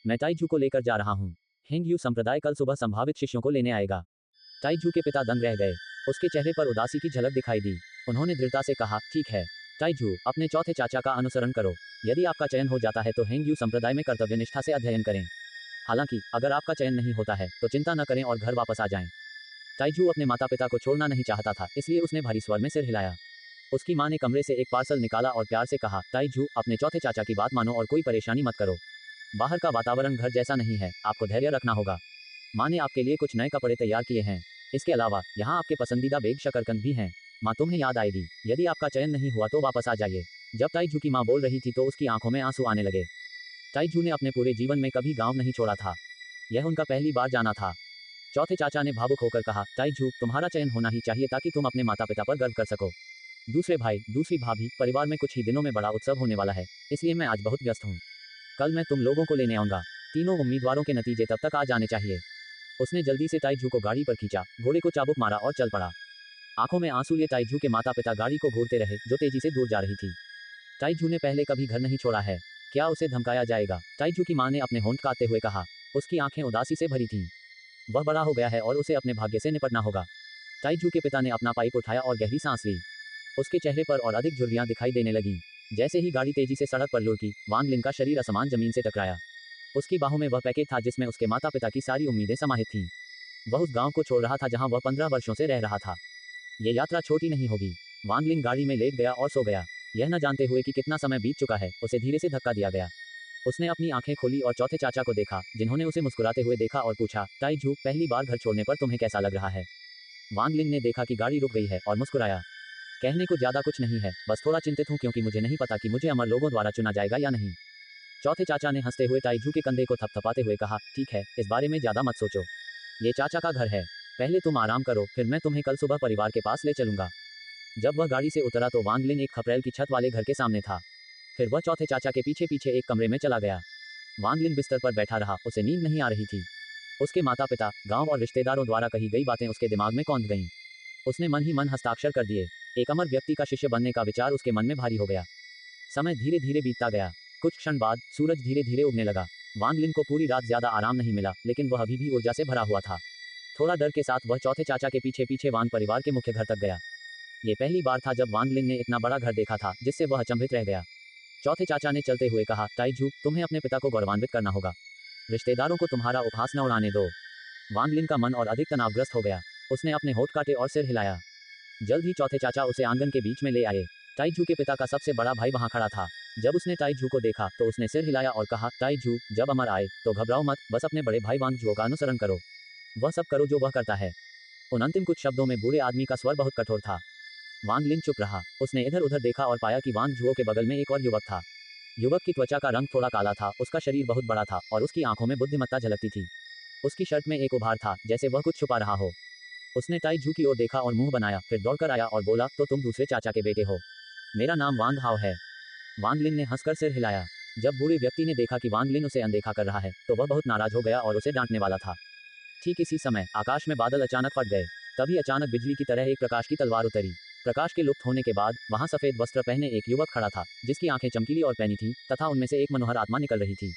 मैं ताइजू को लेकर जा रहा हूँ। हेंग यू संप्रदाय कल सुबह संभावित शिष्यों को लेने आएगा। ताइजू के पिता दंग रह गए। उसके चेहरे पर उदासी की झलक दिखाई दी। उन्होंने दृढ़ता से कहा, ठीक है ताइजू, अपने चौथे चाचा का अनुसरण करो। यदि आपका चयन हो जाता है तो हेंग यू संप्रदाय में कर्तव्य निष्ठा से अध्ययन करें। हालांकि अगर आपका चयन नहीं होता है तो चिंता न करें और घर वापस आ जाएं। ताइजू अपने माता पिता को छोड़ना नहीं चाहता था, इसलिए उसने भारी स्वर में सिर हिलाया। उसकी माँ ने कमरे से एक पार्सल निकाला और प्यार से कहा, ताइजू अपने चौथे चाचा की बात मानो और कोई परेशानी मत करो। बाहर का वातावरण घर जैसा नहीं है, आपको धैर्य रखना होगा। माँ ने आपके लिए कुछ नए कपड़े तैयार किए हैं। इसके अलावा यहाँ आपके पसंदीदा बेग शकरकंद भी हैं। माँ तुम्हें याद आएगी। यदि आपका चयन नहीं हुआ तो वापस आ जाइए। जब ताइजू की माँ बोल रही थी तो उसकी आंखों में आंसू आने लगे। ताइजू ने अपने पूरे जीवन में कभी गांव नहीं छोड़ा था। यह उनका पहली बार जाना था। चौथे चाचा ने भावुक होकर कहा, ताइजू तुम्हारा चयन होना ही चाहिए ताकि तुम अपने माता पिता पर गर्व कर सको। दूसरे भाई, दूसरी भाभी, परिवार में कुछ ही दिनों में बड़ा उत्सव होने वाला है, इसलिए मैं आज बहुत व्यस्त हूँ। कल मैं तुम लोगों को लेने आऊंगा। तीनों उम्मीदवारों के नतीजे तब तक आ जाने चाहिए। उसने जल्दी से ताइजू को गाड़ी पर खींचा, घोड़े को चाबुक मारा और चल पड़ा। आंखों में आंसू लिए ताइजू के माता पिता गाड़ी को घूरते रहे जो तेजी से दूर जा रही थी। ताइजू ने पहले कभी घर नहीं छोड़ा है, क्या उसे धमकाया जाएगा? ताइजू की माँ ने अपने होंठ काटते हुए कहा। उसकी आंखें उदासी से भरी थीं। वह बड़ा हो गया है और उसे अपने भाग्य से निपटना होगा। ताइजू के पिता ने अपना पाइप उठाया और गहरी सांस ली। उसके चेहरे पर और अधिक झुर्रियां दिखाई देने लगीं। जैसे ही गाड़ी तेजी से सड़क पर लुढ़की, वांग लिन का शरीर असमान जमीन से टकराया। उसकी बाहों में वह पैकेट था जिसमें उसके माता पिता की सारी उम्मीदें समाहित थीं। वह उस गांव को छोड़ रहा था जहां वह 15 वर्षों से रह रहा था। ये यात्रा छोटी नहीं होगी। वांग लिन गाड़ी में लेट गया और सो गया। यह न जानते हुए कि कितना समय बीत चुका है, उसे धीरे से धक्का दिया गया। उसने अपनी आंखें खोली और चौथे चाचा को देखा, जिन्होंने उसे मुस्कुराते हुए देखा और पूछा, ताइजू पहली बार घर छोड़ने पर तुम्हें कैसा लग रहा है? वांग लिन ने देखा कि गाड़ी रुक गई है और मुस्कुराया। कहने को ज्यादा कुछ नहीं है, बस थोड़ा चिंतित हूं क्योंकि मुझे नहीं पता कि मुझे अमर लोगों द्वारा चुना जाएगा या नहीं। चौथे चाचा ने हंसते हुए ताइजू के कंधे को थपथपाते हुए कहा, ठीक है, इस बारे में ज्यादा मत सोचो। ये चाचा का घर है। पहले तुम आराम करो, फिर मैं तुम्हें कल सुबह परिवार के पास ले चलूंगा। जब वह गाड़ी से उतरा तो वांग लिन एक खपरेल की छत वाले घर के सामने था। फिर वह चौथे चाचा के पीछे पीछे एक कमरे में चला गया। वांग लिन बिस्तर पर बैठा रहा, उसे नींद नहीं आ रही थी। उसके माता पिता, गांव और रिश्तेदारों द्वारा कही गई बातें उसके दिमाग में कौंध गईं। उसने मन ही मन हस्ताक्षर कर दिए। एक अमर व्यक्ति का शिष्य बनने का विचार उसके मन में भारी हो गया। समय धीरे धीरे बीतता गया। कुछ क्षण बाद सूरज धीरे धीरे उगने लगा। वांग लिन को पूरी रात ज्यादा आराम नहीं मिला, लेकिन वह अभी भी ऊर्जा से भरा हुआ था। थोड़ा डर के साथ वह चौथे चाचा के पीछे पीछे वांग परिवार के मुख्य घर तक गया। ये पहली बार था जब वांग लिन ने इतना बड़ा घर देखा था, जिससे वह अचंभित रह गया। चौथे चाचा ने चलते हुए कहा, ताइजू तुम्हें अपने पिता को गौरवान्वित करना होगा। रिश्तेदारों को तुम्हारा उपहास न उड़ाने दो। वांग लिन का मन और अधिक तनावग्रस्त हो गया। उसने अपने होठ काटे और सिर हिलाया। जल्द ही चौथे चाचा उसे आंगन के बीच में ले आए। ताइजू के पिता का सबसे बड़ा भाई वहां खड़ा था। जब उसने ताइजू को देखा तो उसने सिर हिलाया और कहा, ताइजू जब अमर आए तो घबराओ मत, बस अपने बड़े भाई वांग जुओ का अनुसरण करो। वह सब करो जो वह करता है। उन अंतिम कुछ शब्दों में बूढ़े आदमी का स्वर बहुत कठोर था। वांग लिन चुप रहा। उसने इधर उधर देखा और पाया कि वांग जुओ के बगल में एक और युवक था। युवक की त्वचा का रंग थोड़ा काला था, उसका शरीर बहुत बड़ा था और उसकी आंखों में बुद्धिमत्ता झलकती थी। उसकी शर्ट में एक उभार था, जैसे वह कुछ छुपा रहा हो। उसने ताइजू की ओर देखा और मुंह बनाया, फिर दौड़कर आया और बोला, तो तुम दूसरे चाचा के बेटे हो। मेरा नाम वांग हाव है। वांग लिन ने हंसकर सिर हिलाया। जब बूढ़े व्यक्ति ने देखा कि वांग लिन उसे अनदेखा कर रहा है तो वह बहुत नाराज हो गया और उसे डांटने वाला था। ठीक इसी समय आकाश में बादल अचानक फट गए। तभी अचानक बिजली की तरह एक प्रकाश की तलवार उतरी। प्रकाश के लुप्त होने के बाद वहां सफेद वस्त्र पहने एक युवक खड़ा था, जिसकी आंखें चमकीली और पैनी थीं, तथा उनमें से एक मनोहर आत्मा निकल रही थी।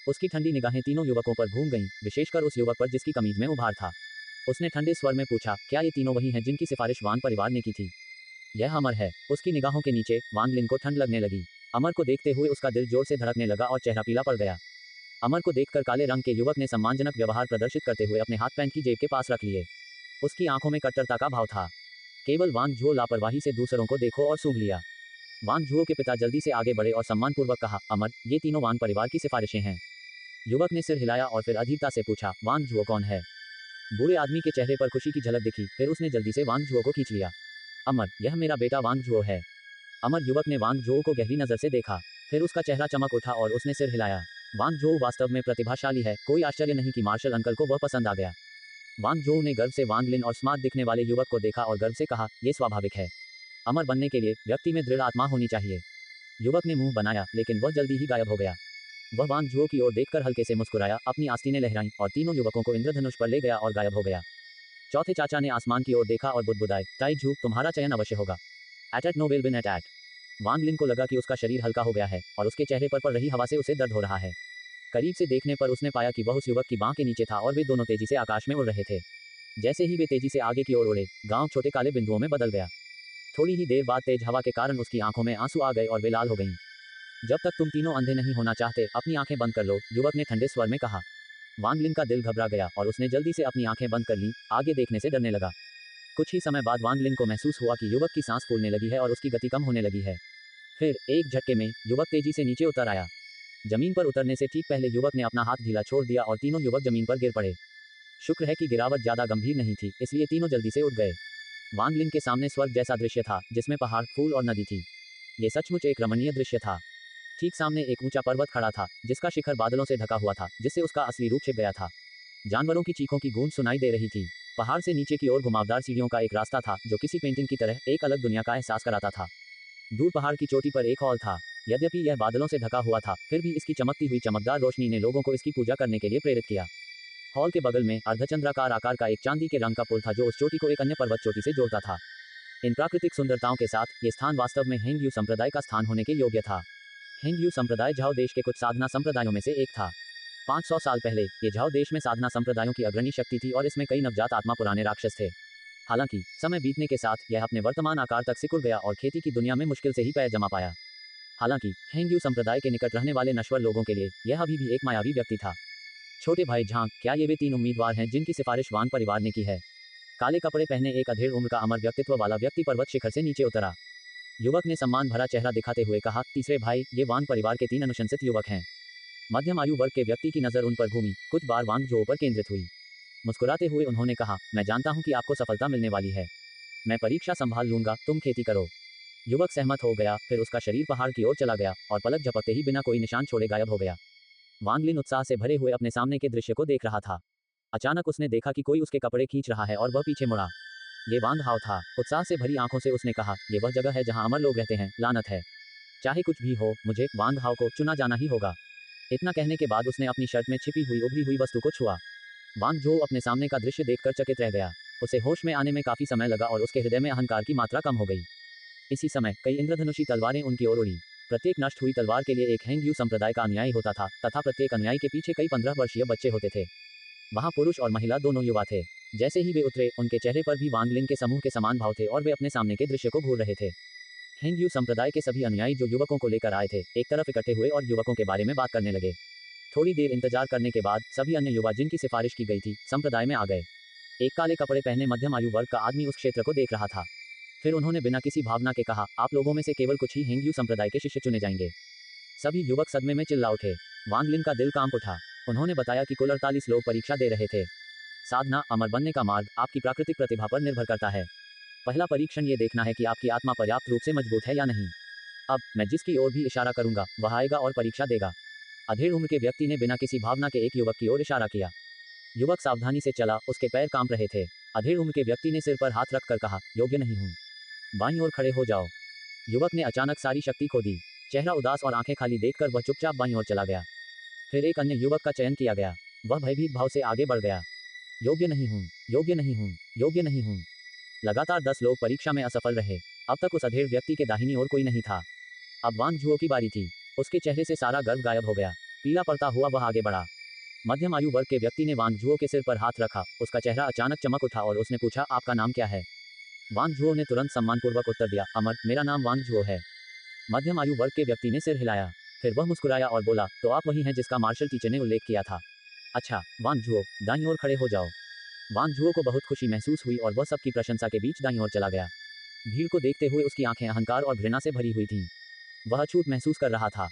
उसकी ठंडी निगाहें तीनों युवकों पर घूम गईं, विशेषकर उस युवक पर जिसकी कमीज में उभार था। उसने ठंडे स्वर में पूछा, क्या ये तीनों वही हैं जिनकी सिफारिश वांग परिवार ने की थी? यह अमर है। उसकी निगाहों के नीचे वांग लिन को ठंड लगने लगी। अमर को देखते हुए उसका दिल जोर से धड़कने लगा और चेहरा पीला पड़ गया। अमर को देखकर काले रंग के युवक ने सम्मानजनक व्यवहार प्रदर्शित करते हुए अपने हाथ पैंट की जेब के पास रख लिए। उसकी आंखों में कट्टरता का भाव था। केवल वांग जुओ लापरवाही से दूसरों को देखो और सूंघ लिया। वांग जुओ के पिता जल्दी से आगे बढ़े और सम्मानपूर्वक कहा, अमर, ये तीनों वांग परिवार की सिफारिशें हैं। युवक ने सिर हिलाया और फिर अधीरता से पूछा, वांग जुओ कौन है? बूढ़े आदमी के चेहरे पर खुशी की झलक दिखी, फिर उसने जल्दी से वांग जुओ को खींच लिया। अमर, यह मेरा बेटा वांग जुओ है। अमर युवक ने वांग जुओ को गहरी नजर से देखा। फिर उसका चेहरा चमक उठा और उसने सिर हिलाया। वांग जुओ वास्तव में प्रतिभाशाली है, कोई आश्चर्य नहीं कि मार्शल अंकल को वह पसंद आ गया। वांग जुओ ने गर्व से वांग लिन और स्मार्ट दिखने वाले युवक को देखा और गर्व से कहा, यह स्वाभाविक है। अमर बनने के लिए व्यक्ति में दृढ़ आत्मा होनी चाहिए। युवक ने मुंह बनाया, लेकिन वह जल्दी ही गायब हो गया। वह वांग जुओ की ओर देखकर हल्के से मुस्कुराया, अपनी आस्तीनें लहराईं और तीनों युवकों को इंद्रधनुष पर ले गया और गायब हो गया। चौथे चाचा ने आसमान की ओर देखा और बुदबुदाए, ताइजू तुम्हारा चयन अवश्य होगा। एट नो विल बिन एट। वांग लिन को लगा कि उसका शरीर हल्का हो गया है और उसके चेहरे पर पड़ रही हवा से उसे दर्द हो रहा है। करीब से देखने पर उसने पाया कि वह उस युवक की बांह के नीचे था और वे दोनों तेजी से आकाश में उड़ रहे थे। जैसे ही वे तेजी से आगे की ओर उड़े, गांव छोटे काले बिंदुओं में बदल गया। थोड़ी ही देर बाद तेज हवा के कारण उसकी आंखों में आंसू आ गए और वे लाल हो गईं। जब तक तुम तीनों अंधे नहीं होना चाहते, अपनी आंखें बंद कर लो, युवक ने ठंडे स्वर में कहा। वांग लिन का दिल घबरा गया और उसने जल्दी से अपनी आंखें बंद कर ली, आगे देखने से डरने लगा। कुछ ही समय बाद वांग लिन को महसूस हुआ कि युवक की सांस फूलने लगी है और उसकी गति कम होने लगी है। फिर एक झटके में युवक तेजी से नीचे उतर आया। जमीन पर उतरने से ठीक पहले युवक ने अपना हाथ ढीला छोड़ दिया और तीनों युवक जमीन पर गिर पड़े। शुक्र है कि गिरावट ज्यादा गंभीर नहीं थी, इसलिए तीनों जल्दी से उठ गए। वांग लिन के सामने स्वर्ग जैसा दृश्य था, जिसमें पहाड़, फूल और नदी थी। ये सचमुच एक रमणीय दृश्य था। ठीक सामने एक ऊंचा पर्वत खड़ा था, जिसका शिखर बादलों से ढका हुआ था, जिससे उसका असली रूप छिप गया था। जानवरों की चीखों की गूंज सुनाई दे रही थी। पहाड़ से नीचे की ओर घुमावदार सीढ़ियों का एक रास्ता था, जो किसी पेंटिंग की तरह एक अलग दुनिया का एहसास कराता था। दूर पहाड़ की चोटी पर एक हॉल था। यद्यपि यह बादलों से ढका हुआ था, फिर भी इसकी चमकती हुई चमकदार रोशनी ने लोगों को इसकी पूजा करने के लिए प्रेरित किया। हॉल के बगल में अर्धचंद्राकार आकार का एक चांदी के रंग का पुल था, जो उस चोटी को एक अन्य पर्वत चोटी से जोड़ता था। इन प्राकृतिक सुंदरताओं के साथ ये स्थान वास्तव में हेंगयू संप्रदाय का स्थान होने के योग्य था। हेंगयू संप्रदाय झाओ देश के कुछ साधना संप्रदायों में से एक था। 500 साल पहले ये झाओ देश में साधना संप्रदायों की अग्रणी शक्ति थी और इसमें कई नवजात आत्मा पुराने राक्षस थे। हालांकि समय बीतने के साथ यह अपने वर्तमान आकार तक सिकुड़ गया और खेती की दुनिया में मुश्किल से ही पैर जमा पाया। हालांकि हेंगयू संप्रदाय के निकट रहने वाले नश्वर लोगों के लिए यह अभी भी एक मायावी व्यक्ति था। छोटे भाई झांग, क्या ये वे 3 उम्मीदवार हैं जिनकी सिफारिश वांग परिवार ने की है? काले कपड़े पहने एक अधेड़ उम्र का अमर व्यक्तित्व वाला व्यक्ति पर्वत शिखर से नीचे उतरा। युवक ने सम्मान भरा चेहरा दिखाते हुए कहा, तीसरे भाई, ये वांग परिवार के 3 अनुशंसित युवक हैं। मध्यम आयु वर्ग के व्यक्ति की नजर उन पर घूमी, कुछ बार वांग झो पर केंद्रित हुई। मुस्कुराते हुए उन्होंने कहा, मैं जानता हूं कि आपको सफलता मिलने वाली है। मैं परीक्षा संभाल लूंगा, तुम खेती करो। युवक सहमत हो गया, फिर उसका शरीर पहाड़ की ओर चला गया और पलक झपकते ही बिना कोई निशान छोड़े गायब हो गया। वांग लिन उत्साह से भरे हुए अपने सामने के दृश्य को देख रहा था। अचानक उसने देखा कि कोई उसके कपड़े खींच रहा है और वह पीछे मुड़ा। ये वांग हाओ था। उत्साह से भरी आंखों से उसने कहा, ये वह जगह है जहां अमर लोग रहते हैं, लानत है। चाहे कुछ भी हो, मुझे वांग हाओ को चुना जाना ही होगा। इतना कहने के बाद उसने अपनी शर्ट में छिपी हुई उभरी हुई वस्तु को छुआ। वांग जो अपने सामने का दृश्य देखकर चकित रह गया। उसे होश में आने में काफी समय लगा और उसके हृदय में अहंकार की मात्रा कम हो गई। इसी समय कई इंद्रधनुषी तलवारें उनकी ओर उड़ी। प्रत्येक नष्ट हुई तलवार के लिए एक हेंगयू संप्रदाय का अनुयायी होता था तथा प्रत्येक अनुयायी के पीछे कई 15 वर्षीय बच्चे होते थे। वहां पुरुष और महिला दोनों युवा थे। जैसे ही वे उतरे, उनके चेहरे पर भी वांग लिन के समूह के समान भाव थे और वे अपने सामने के दृश्य को घूर रहे थे। हेंगयू संप्रदाय के सभी अनुयायी जो युवकों को लेकर आए थे, एक तरफ इकट्ठे हुए और युवकों के बारे में बात करने लगे। थोड़ी देर इंतजार करने के बाद सभी अन्य युवा जिनकी सिफारिश की गई थी, संप्रदाय में आ गए। एक काले कपड़े पहने मध्यम आयु वर्ग का आदमी उस क्षेत्र को देख रहा था। फिर उन्होंने बिना किसी भावना के कहा, आप लोगों में से केवल कुछ ही हेंगयू संप्रदाय के शिष्य चुने जाएंगे। सभी युवक सदमे में चिल्ला उठे। वांग लिन का दिल कांप उठा। उन्होंने बताया कि कुल 48 लोग परीक्षा दे रहे थे। साधना, अमर बनने का मार्ग आपकी प्राकृतिक प्रतिभा पर निर्भर करता है। पहला परीक्षण ये देखना है कि आपकी आत्मा पर्याप्त रूप से मजबूत है या नहीं। अब मैं जिसकी ओर भी इशारा करूंगा, वह आएगा और परीक्षा देगा। अधेड़ उम्र के व्यक्ति ने बिना किसी भावना के एक युवक की ओर इशारा किया। युवक सावधानी से चला, उसके पैर कांप रहे थे। अधेड़ उम्र के व्यक्ति ने सिर पर हाथ रखकर कहा, योग्य नहीं हूं। बाईं ओर खड़े हो जाओ। युवक ने अचानक सारी शक्ति खो दी। चेहरा उदास और आंखें खाली देखकर वह चुपचाप बाईं ओर चला गया। फिर एक अन्य युवक का चयन किया गया। वह भयभीत भाव से आगे बढ़ गया। योग्य नहीं हूं, योग्य नहीं हूं, योग्य नहीं हूं। लगातार 10 लोग परीक्षा में असफल रहे। अब तक उस अधेड़ व्यक्ति के दाहिनी ओर कोई नहीं था। अब वांग झुओ की बारी थी। उसके चेहरे से सारा गर्व गायब हो गया। पीला पड़ता हुआ वह आगे बढ़ा। मध्यम आयु वर्ग के व्यक्ति ने वांग झुओ के सिर पर हाथ रखा। उसका चेहरा अचानक चमक उठा और उसने पूछा, आपका नाम क्या है? वांग झुओ ने तुरंत सम्मानपूर्वक उत्तर दिया, अमर, मेरा नाम वांग झुओ है। मध्यम आयु वर्ग के व्यक्ति ने सिर हिलाया। फिर वह मुस्कुराया और बोला, तो आप वही हैं जिसका मार्शल टीचर ने उल्लेख किया था। अच्छा, वांग झुओ, दाईं ओर खड़े हो जाओ। वांग झुओ को बहुत खुशी महसूस हुई और वह सबकी प्रशंसा के बीच दाईं ओर चला गया। भीड़ को देखते हुए उसकी आंखें अहंकार और घृणा से भरी हुई थीं। वह अछूत महसूस कर रहा था।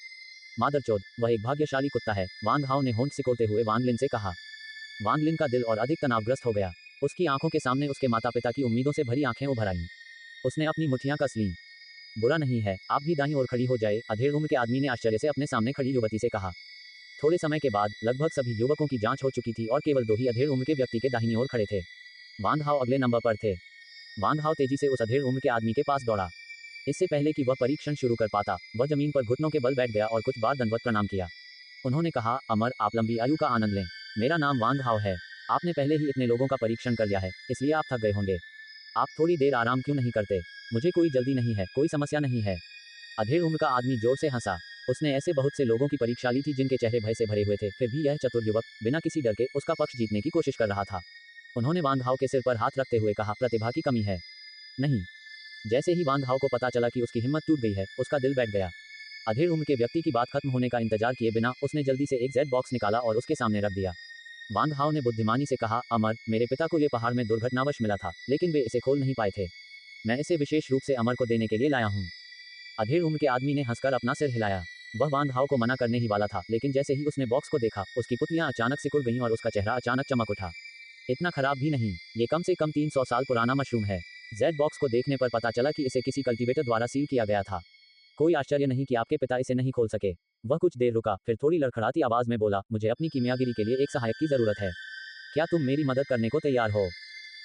मादरचोद, वह एक भाग्यशाली कुत्ता है, वांग हाओ ने होंठ सिकोड़ते हुए वांग लिन से कहा। वांग लिन का दिल और अधिक तनावग्रस्त हो गया। उसकी आंखों के सामने उसके माता पिता की उम्मीदों से भरी आंखें उभर आईं। उसने अपनी मुठ्ठियां कस लीं। बुरा नहीं है, आप भी दाईं ओर खड़ी हो जाए, अधेड़ उम्र के आदमी ने आश्चर्य से अपने सामने खड़ी युवती से कहा। थोड़े समय के बाद लगभग सभी युवकों की जांच हो चुकी थी और केवल 2 ही अधेड़ उम्र के व्यक्ति के दाहिनी ओर खड़े थे। वांग हाओ अगले नंबर पर थे। वांग हाओ तेजी से उस अधेड़ उम्र के आदमी के पास दौड़ा। इससे पहले कि वह परीक्षण शुरू कर पाता, वह जमीन पर घुटनों के बल बैठ गया और कुछ बार दंडवत प्रणाम किया। उन्होंने कहा, अमर, आप लंबी आयु का आनंद लें। मेरा नाम वांग हाओ है। आपने पहले ही इतने लोगों का परीक्षण कर लिया है, इसलिए आप थक गए होंगे। आप थोड़ी देर आराम क्यों नहीं करते? मुझे कोई जल्दी नहीं है, कोई समस्या नहीं है। अधेड़ उम्र का आदमी जोर से हंसा। उसने ऐसे बहुत से लोगों की परीक्षा ली थी जिनके चेहरे भय से भरे हुए थे, फिर भी यह चतुर युवक बिना किसी डर के उसका पक्ष जीतने की कोशिश कर रहा था। उन्होंने वांग हाओ के सिर पर हाथ रखते हुए कहा, प्रतिभा की कमी है। नहीं। जैसे ही वांग हाओ को पता चला कि उसकी हिम्मत टूट गई है, उसका दिल बैठ गया। अधेड़ उम्र के व्यक्ति की बात खत्म होने का इंतजार किए बिना उसने जल्दी से एक जेड बॉक्स निकाला और उसके सामने रख दिया। वांग हाओ ने बुद्धिमानी से कहा, अमर, मेरे पिता को ये पहाड़ में दुर्घटनावश मिला था, लेकिन वे इसे खोल नहीं पाए थे। मैं इसे विशेष रूप से अमर को देने के लिए लाया हूँ। अधेड़ उम्र के आदमी ने हंसकर अपना सिर हिलाया। वह वांग हाओ को मना करने ही वाला था, लेकिन जैसे ही उसने बॉक्स को देखा, उसकी पुतलियां अचानक सिकुड़ गईं और उसका चेहरा अचानक चमक उठा। इतना खराब भी नहीं, ये कम से कम 300 साल पुराना मशरूम है। जेड बॉक्स को देखने पर पता चला कि इसे किसी कल्टीवेटर द्वारा सील किया गया था। कोई आश्चर्य नहीं कि आपके पिता इसे नहीं खोल सके। वह कुछ देर रुका, फिर थोड़ी लड़खड़ाती आवाज में बोला, मुझे अपनी कीमियागिरी के लिए एक सहायक की जरूरत है। क्या तुम मेरी मदद करने को तैयार हो?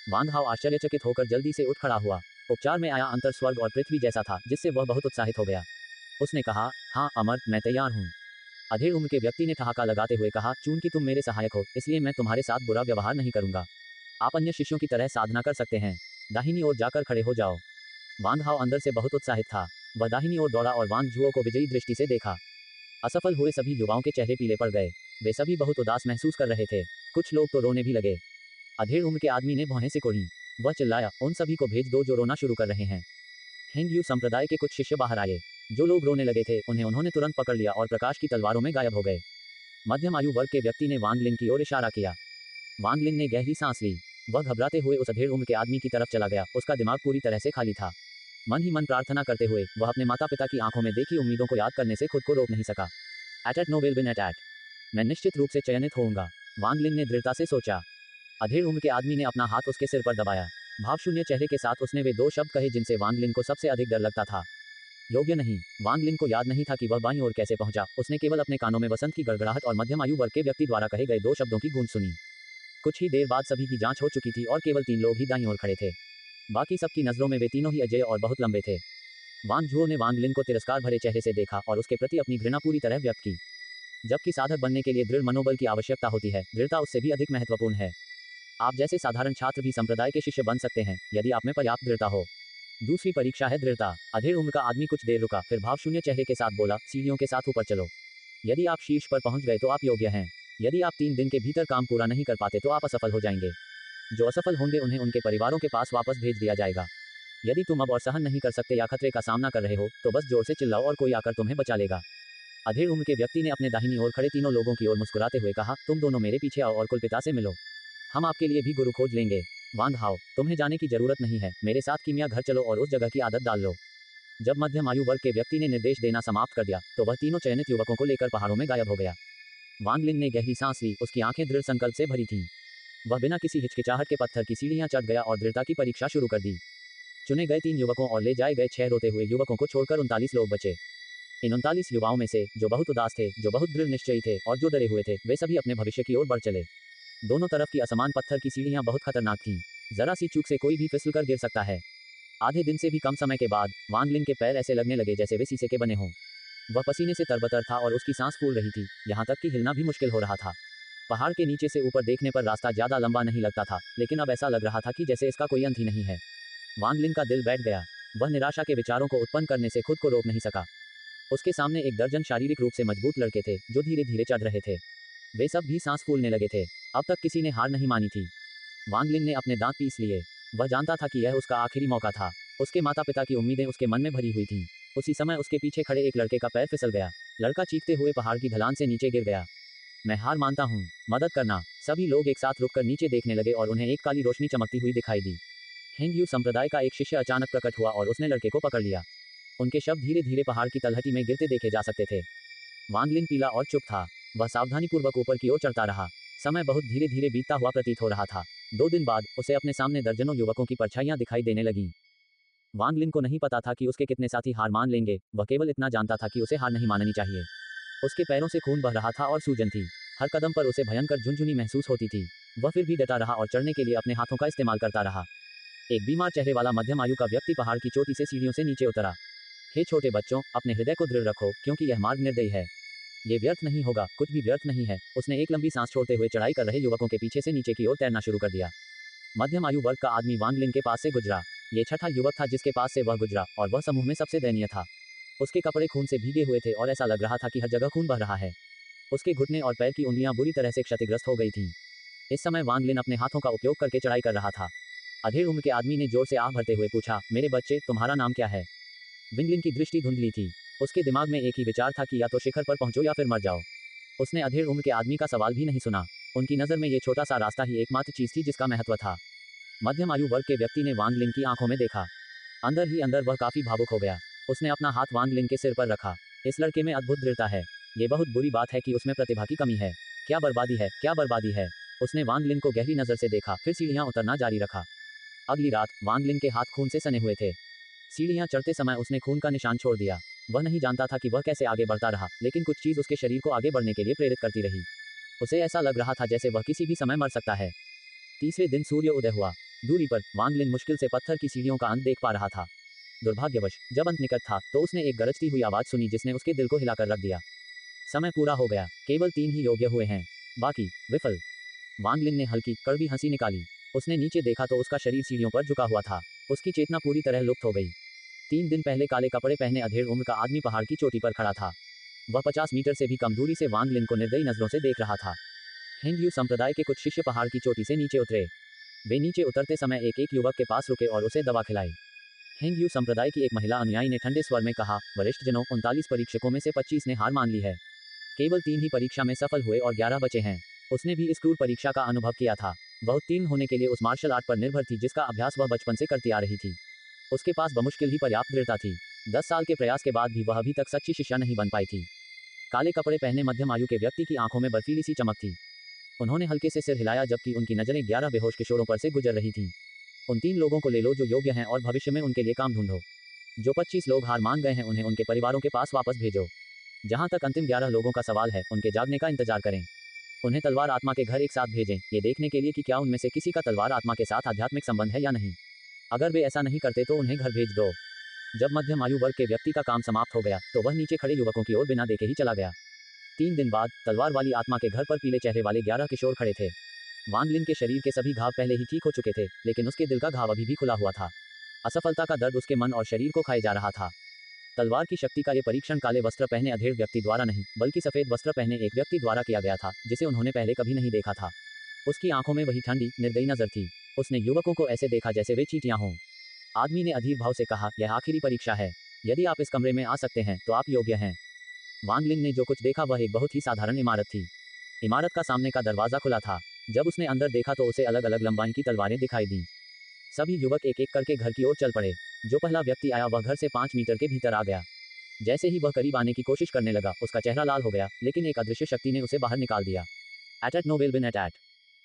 वांग हाओ आश्चर्यचकित होकर जल्दी से उठ खड़ा हुआ। उपचार में आया अंतर स्वर्ग और पृथ्वी जैसा था, जिससे वह बहुत उत्साहित हो गया। उसने कहा, हाँ अमर, मैं तैयार हूँ। अधेड़ उम्र के व्यक्ति ने ठहाका लगाते हुए कहा, चूंकि तुम मेरे सहायक हो, इसलिए मैं तुम्हारे साथ बुरा व्यवहार नहीं करूंगा। आप अन्य शिष्यों की तरह साधना कर सकते हैं। दाहिनी ओर जाकर खड़े हो जाओ। वांग हाओ अंदर से बहुत उत्साहित था। वह दाहिनी ओर दौड़ा और वांग जुओ को विजयी दृष्टि से देखा। असफल हुए सभी युवाओं के चेहरे पीले पड़ गए। वे सभी बहुत उदास महसूस कर रहे थे। कुछ लोग तो रोने भी लगे। अधेड़ उम्र के आदमी ने भौहें सिकोड़ी। वह चिल्लाया, उन सभी को भेज दो जो रोना शुरू कर रहे हैं। हेंग यू संप्रदाय के कुछ शिष्य बाहर आए। जो लोग रोने लगे थे, उन्हें उन्होंने तुरंत पकड़ लिया और प्रकाश की तलवारों में गायब हो गए। मध्यम आयु वर्ग के व्यक्ति ने वांग लिन की ओर इशारा किया। वांग लिन ने गहरी सांस ली। वह घबराते हुए उस अधेड़ उम्र के आदमी की तरफ चला गया। उसका दिमाग पूरी तरह से खाली था। मन ही मन प्रार्थना करते हुए वह अपने माता पिता की आंखों में देखी उम्मीदों को याद करने से खुद को रोक नहीं सका। At no will win at. मैं निश्चित रूप से चयनित होऊंगा, वांग लिन ने दृढ़ता से सोचा। अधेड़ उम्र के आदमी ने अपना हाथ उसके सिर पर दबाया। भावशून्य चेहरे के साथ उसने वे दो शब्द कहे जिनसे वांग लिन को सबसे अधिक डर लगता था। योग्य नहीं। वांग लिन को याद नहीं था कि वह बाईं ओर कैसे पहुंचा। उसने केवल अपने कानों में वसंत की गड़गड़ाहट और मध्यम आयु वर्ग के व्यक्ति द्वारा कहे गए दो शब्दों की गूंज सुनी। कुछ ही देर बाद सभी की जांच हो चुकी थी और केवल 3 लोग ही दाईं ओर खड़े थे। बाकी सबकी नजरों में वे तीनों ही अजय और बहुत लंबे थे। वांग जुओ ने वांग लिन को तिरस्कार भरे चेहरे से देखा और उसके प्रति अपनी घृणा पूरी तरह व्यक्त की। जबकि साधक बनने के लिए दृढ़ मनोबल की आवश्यकता होती है, दृढ़ता उससे भी अधिक महत्वपूर्ण है। आप जैसे साधारण छात्र भी संप्रदाय के शिष्य बन सकते हैं, यदि आप में पर्याप्त दृढ़ता हो। दूसरी परीक्षा है दृढ़ता। अधेड़ उम्र का आदमी कुछ देर रुका, फिर भावशून्य चेहरे के साथ बोला, सीढ़ियों के साथ ऊपर चलो। यदि आप शीर्ष पर पहुंच गए तो आप योग्य हैं। यदि आप 3 दिन के भीतर काम पूरा नहीं कर पाते तो आप असफल हो जाएंगे। जो असफल होंगे उन्हें उनके परिवारों के पास वापस भेज दिया जाएगा। यदि तुम अब और सहन नहीं कर सकते या खतरे का सामना कर रहे हो, तो बस जोर से चिल्लाओ और कोई आकर तुम्हें बचा लेगा। अधेड़ उम्र के व्यक्ति ने अपने दाहिनी ओर खड़े तीनों लोगों की ओर मुस्कुराते हुए कहा, तुम दोनों मेरे पीछे आओ और कुलपिता से मिलो। हम आपके लिए भी गुरु खोज लेंगे। वांग हाओ, तुम्हें जाने की जरूरत नहीं है, मेरे साथ कीमिया घर चलो और उस जगह की आदत डाल लो। जब मध्यम आयु वर्ग के व्यक्ति ने निर्देश देना समाप्त कर दिया, तो वह तीनों चयनित युवकों को लेकर पहाड़ों में गायब हो गया। वांग लिन ने गहरी सांस ली। उसकी आंखें दृढ़ संकल्प से भरी थीं। वह बिना किसी हिचकिचाहट के पत्थर की सीढ़ियां चढ़ गया और दृढ़ता की परीक्षा शुरू कर दी। चुने गए 3 युवकों और ले जाए गए 6 रोते हुए युवकों को छोड़कर 39 लोग बचे। इन 39 युवाओं में से जो बहुत उदास थे, जो बहुत दृढ़ निश्चयी थे और जो डरे हुए थे, वे सभी अपने भविष्य की ओर बढ़ चले। दोनों तरफ की असमान पत्थर की सीढ़ियां बहुत खतरनाक थीं। जरा सी चूक से कोई भी फिसल कर गिर सकता है। आधे दिन से भी कम समय के बाद वांग लिन के पैर ऐसे लगने लगे जैसे वे शीशे के बने हों। वह पसीने से तरबतर था और उसकी सांस फूल रही थी, यहाँ तक कि हिलना भी मुश्किल हो रहा था। पहाड़ के नीचे से ऊपर देखने पर रास्ता ज्यादा लंबा नहीं लगता था, लेकिन अब ऐसा लग रहा था कि जैसे इसका कोई अंत ही नहीं है। वांग लिन का दिल बैठ गया। वह निराशा के विचारों को उत्पन्न करने से खुद को रोक नहीं सका। उसके सामने एक दर्जन शारीरिक रूप से मजबूत लड़के थे, जो धीरे धीरे चढ़ रहे थे। वे सब भी सांस फूलने लगे थे। अब तक किसी ने हार नहीं मानी थी। वांग लिन ने अपने दांत पीस लिए। वह जानता था कि यह उसका आखिरी मौका था। उसके माता पिता की उम्मीदें उसके मन में भरी हुई थीं। उसी समय उसके पीछे खड़े एक लड़के का पैर फिसल गया। लड़का चीखते हुए पहाड़ की ढलान से नीचे गिर गया। मैं हार मानता हूँ, मदद करना। सभी लोग एक साथ रुककर नीचे देखने लगे और उन्हें एक काली रोशनी चमकती हुई दिखाई दी। हेंग यू संप्रदाय का एक शिष्य अचानक प्रकट हुआ और उसने लड़के को पकड़ लिया। उनके शब्द धीरे धीरे पहाड़ की तलहटी में गिरते देखे जा सकते थे। वांग लिन पीला और चुप था। वह सावधानीपूर्वक ऊपर की ओर चढ़ता रहा। समय बहुत धीरे धीरे बीतता हुआ प्रतीत हो रहा था। 2 दिन बाद उसे अपने सामने दर्जनों युवकों की परछाइयां दिखाई देने लगीं। वांग लिन को नहीं पता था कि उसके कितने साथी हार मान लेंगे। वह केवल इतना जानता था कि उसे हार नहीं माननी चाहिए। उसके पैरों से खून बह रहा था और सूजन थी। हर कदम पर उसे भयंकर झुंझुनी महसूस होती थी। वह फिर भी डटा रहा और चढ़ने के लिए अपने हाथों का इस्तेमाल करता रहा। एक बीमार चेहरे वाला मध्यम आयु का व्यक्ति पहाड़ की चोटी से सीढ़ियों से नीचे उतरा। हे छोटे बच्चों, अपने हृदय को दृढ़ रखो, क्योंकि यह मार्ग निर्दयी है। ये व्यर्थ नहीं होगा, कुछ भी व्यर्थ नहीं है। उसने एक लंबी सांस छोड़ते हुए चढ़ाई कर रहे युवकों के पीछे से नीचे की ओर तैरना शुरू कर दिया। मध्यम आयु वर्ग का आदमी वांग लिन के पास से गुजरा। ये छठा युवक था जिसके पास से वह गुजरा, और वह समूह में सबसे दयनीय था। उसके कपड़े खून से भीगे हुए थे और ऐसा लग रहा था कि हर जगह खून बह रहा है। उसके घुटने और पैर की उंगलियां बुरी तरह से क्षतिग्रस्त हो गई थीं। इस समय वांग लिन अपने हाथों का उपयोग करके चढ़ाई कर रहा था। अधेड़ उम्र के आदमी ने जोर से आह भरते हुए पूछा, मेरे बच्चे, तुम्हारा नाम क्या है? विंगलिन की दृष्टि धुंधली थी। उसके दिमाग में एक ही विचार था कि या तो शिखर पर पहुंचो या फिर मर जाओ। उसने अधेड़ उम्र के आदमी का सवाल भी नहीं सुना। उनकी नज़र में ये छोटा सा रास्ता ही एकमात्र चीज़ थी जिसका महत्व था। मध्यम आयु वर्ग के व्यक्ति ने वांग लिन की आंखों में देखा। अंदर ही अंदर वह काफी भावुक हो गया। उसने अपना हाथ वांग लिन के सिर पर रखा। इस लड़के में अद्भुत दृढ़ता है। ये बहुत बुरी बात है कि उसमें प्रतिभा की कमी है। क्या बर्बादी है, क्या बर्बादी है। उसने वांग लिन को गहरी नजर से देखा, फिर सीढ़ियां उतरना जारी रखा। अगली रात वांग लिन के हाथ खून से सने हुए थे। सीढ़ियां चढ़ते समय उसने खून का निशान छोड़ दिया। वह नहीं जानता था कि वह कैसे आगे बढ़ता रहा, लेकिन कुछ चीज उसके शरीर को आगे बढ़ने के लिए प्रेरित करती रही। उसे ऐसा लग रहा था जैसे वह किसी भी समय मर सकता है। तीसरे दिन सूर्य उदय हुआ। दूरी पर वांग लिन मुश्किल से पत्थर की सीढ़ियों का अंत देख पा रहा था। दुर्भाग्यवश जब अंत निकट था तो उसने एक गरजती हुई आवाज सुनी जिसने उसके दिल को हिलाकर रख दिया। समय पूरा हो गया, केवल 3 ही योग्य हुए हैं, बाकी विफल। वांग लिन ने हल्की कड़वी हंसी निकाली। उसने नीचे देखा तो उसका शरीर सीढ़ियों पर झुका हुआ था। उसकी चेतना पूरी तरह लुप्त हो गई। 3 दिन पहले काले कपड़े पहने अधेड़ उम्र का आदमी पहाड़ की चोटी पर खड़ा था। वह 50 मीटर से भी कम दूरी से वांग लिन को निर्दयी नजरों से देख रहा था। हिंदू संप्रदाय के कुछ शिष्य पहाड़ की चोटी से नीचे उतरे। वे नीचे उतरते समय एक एक युवक के पास रुके और उसे दवा खिलाई। हिंदू संप्रदाय की एक महिला अनुयायी ने ठंडे स्वर में कहा, वरिष्ठ जनों, 39 परीक्षकों में से 25 ने हार मान ली है। केवल 3 ही परीक्षा में सफल हुए और 11 बचे हैं। उसने भी इस क्रूर परीक्षा का अनुभव किया था। वह उत्तीर्ण होने के लिए उस मार्शल आर्ट पर निर्भर थी जिसका अभ्यास वह बचपन से करती आ रही थी। उसके पास बमुश्किल ही पर्याप्त दृढ़ता थी। 10 साल के प्रयास के बाद भी वह अभी तक सच्ची शिष्या नहीं बन पाई थी। काले कपड़े पहने मध्यम आयु के व्यक्ति की आंखों में बर्फीली सी चमक थी। उन्होंने हल्के से सिर हिलाया जबकि उनकी नजरें 11 बेहोश किशोरों पर से गुजर रही थीं। उन 3 लोगों को ले लो जो योग्य हैं और भविष्य में उनके लिए काम ढूंढो। जो 25 लोग हार मान गए हैं उन्हें उनके परिवारों के पास वापस भेजो। जहां तक अंतिम 11 लोगों का सवाल है, उनके जागने का इंतजार करें। उन्हें तलवार आत्मा के घर एक साथ भेजें, ये देखने के लिए कि क्या उनमें से किसी का तलवार आत्मा के साथ आध्यात्मिक संबंध है या नहीं। अगर वे ऐसा नहीं करते तो उन्हें घर भेज दो। जब मध्यम आयु वर्ग के व्यक्ति का काम समाप्त हो गया तो वह नीचे खड़े युवकों की ओर बिना देखे ही चला गया। 3 दिन बाद तलवार वाली आत्मा के घर पर पीले चेहरे वाले 11 किशोर खड़े थे। वांग लिन के शरीर के सभी घाव पहले ही ठीक हो चुके थे, लेकिन उसके दिल का घाव अभी भी खुला हुआ था। असफलता का दर्द उसके मन और शरीर को खाए जा रहा था। तलवार की शक्ति का यह परीक्षण काले वस्त्र पहने अधेड़ व्यक्ति द्वारा नहीं, बल्कि सफेद वस्त्र पहने एक व्यक्ति द्वारा किया गया था, जिसे उन्होंने पहले कभी नहीं देखा था। उसकी आंखों में वही ठंडी, निर्दयी नजर थी। उसने युवकों को ऐसे देखा जैसे वे चींटियां हों। आदमी ने अधीर भाव से कहा, यह आखिरी परीक्षा है। यदि आप इस कमरे में आ सकते हैं तो आप योग्य हैं। वांग लिन ने जो कुछ देखा वह एक बहुत ही साधारण इमारत थी। इमारत का सामने का दरवाजा खुला था। जब उसने अंदर देखा तो उसे अलग अलग लंबाई की तलवारें दिखाई दी। सभी युवक एक एक करके घर की ओर चल पड़े। जो पहला व्यक्ति आया वह घर से 5 मीटर के भीतर आ गया। जैसे ही वह करीब आने की कोशिश करने लगा, उसका चेहरा लाल हो गया, लेकिन एक अदृश्य शक्ति ने उसे बाहर निकाल दिया। अटैट नो विल बिन अटैट।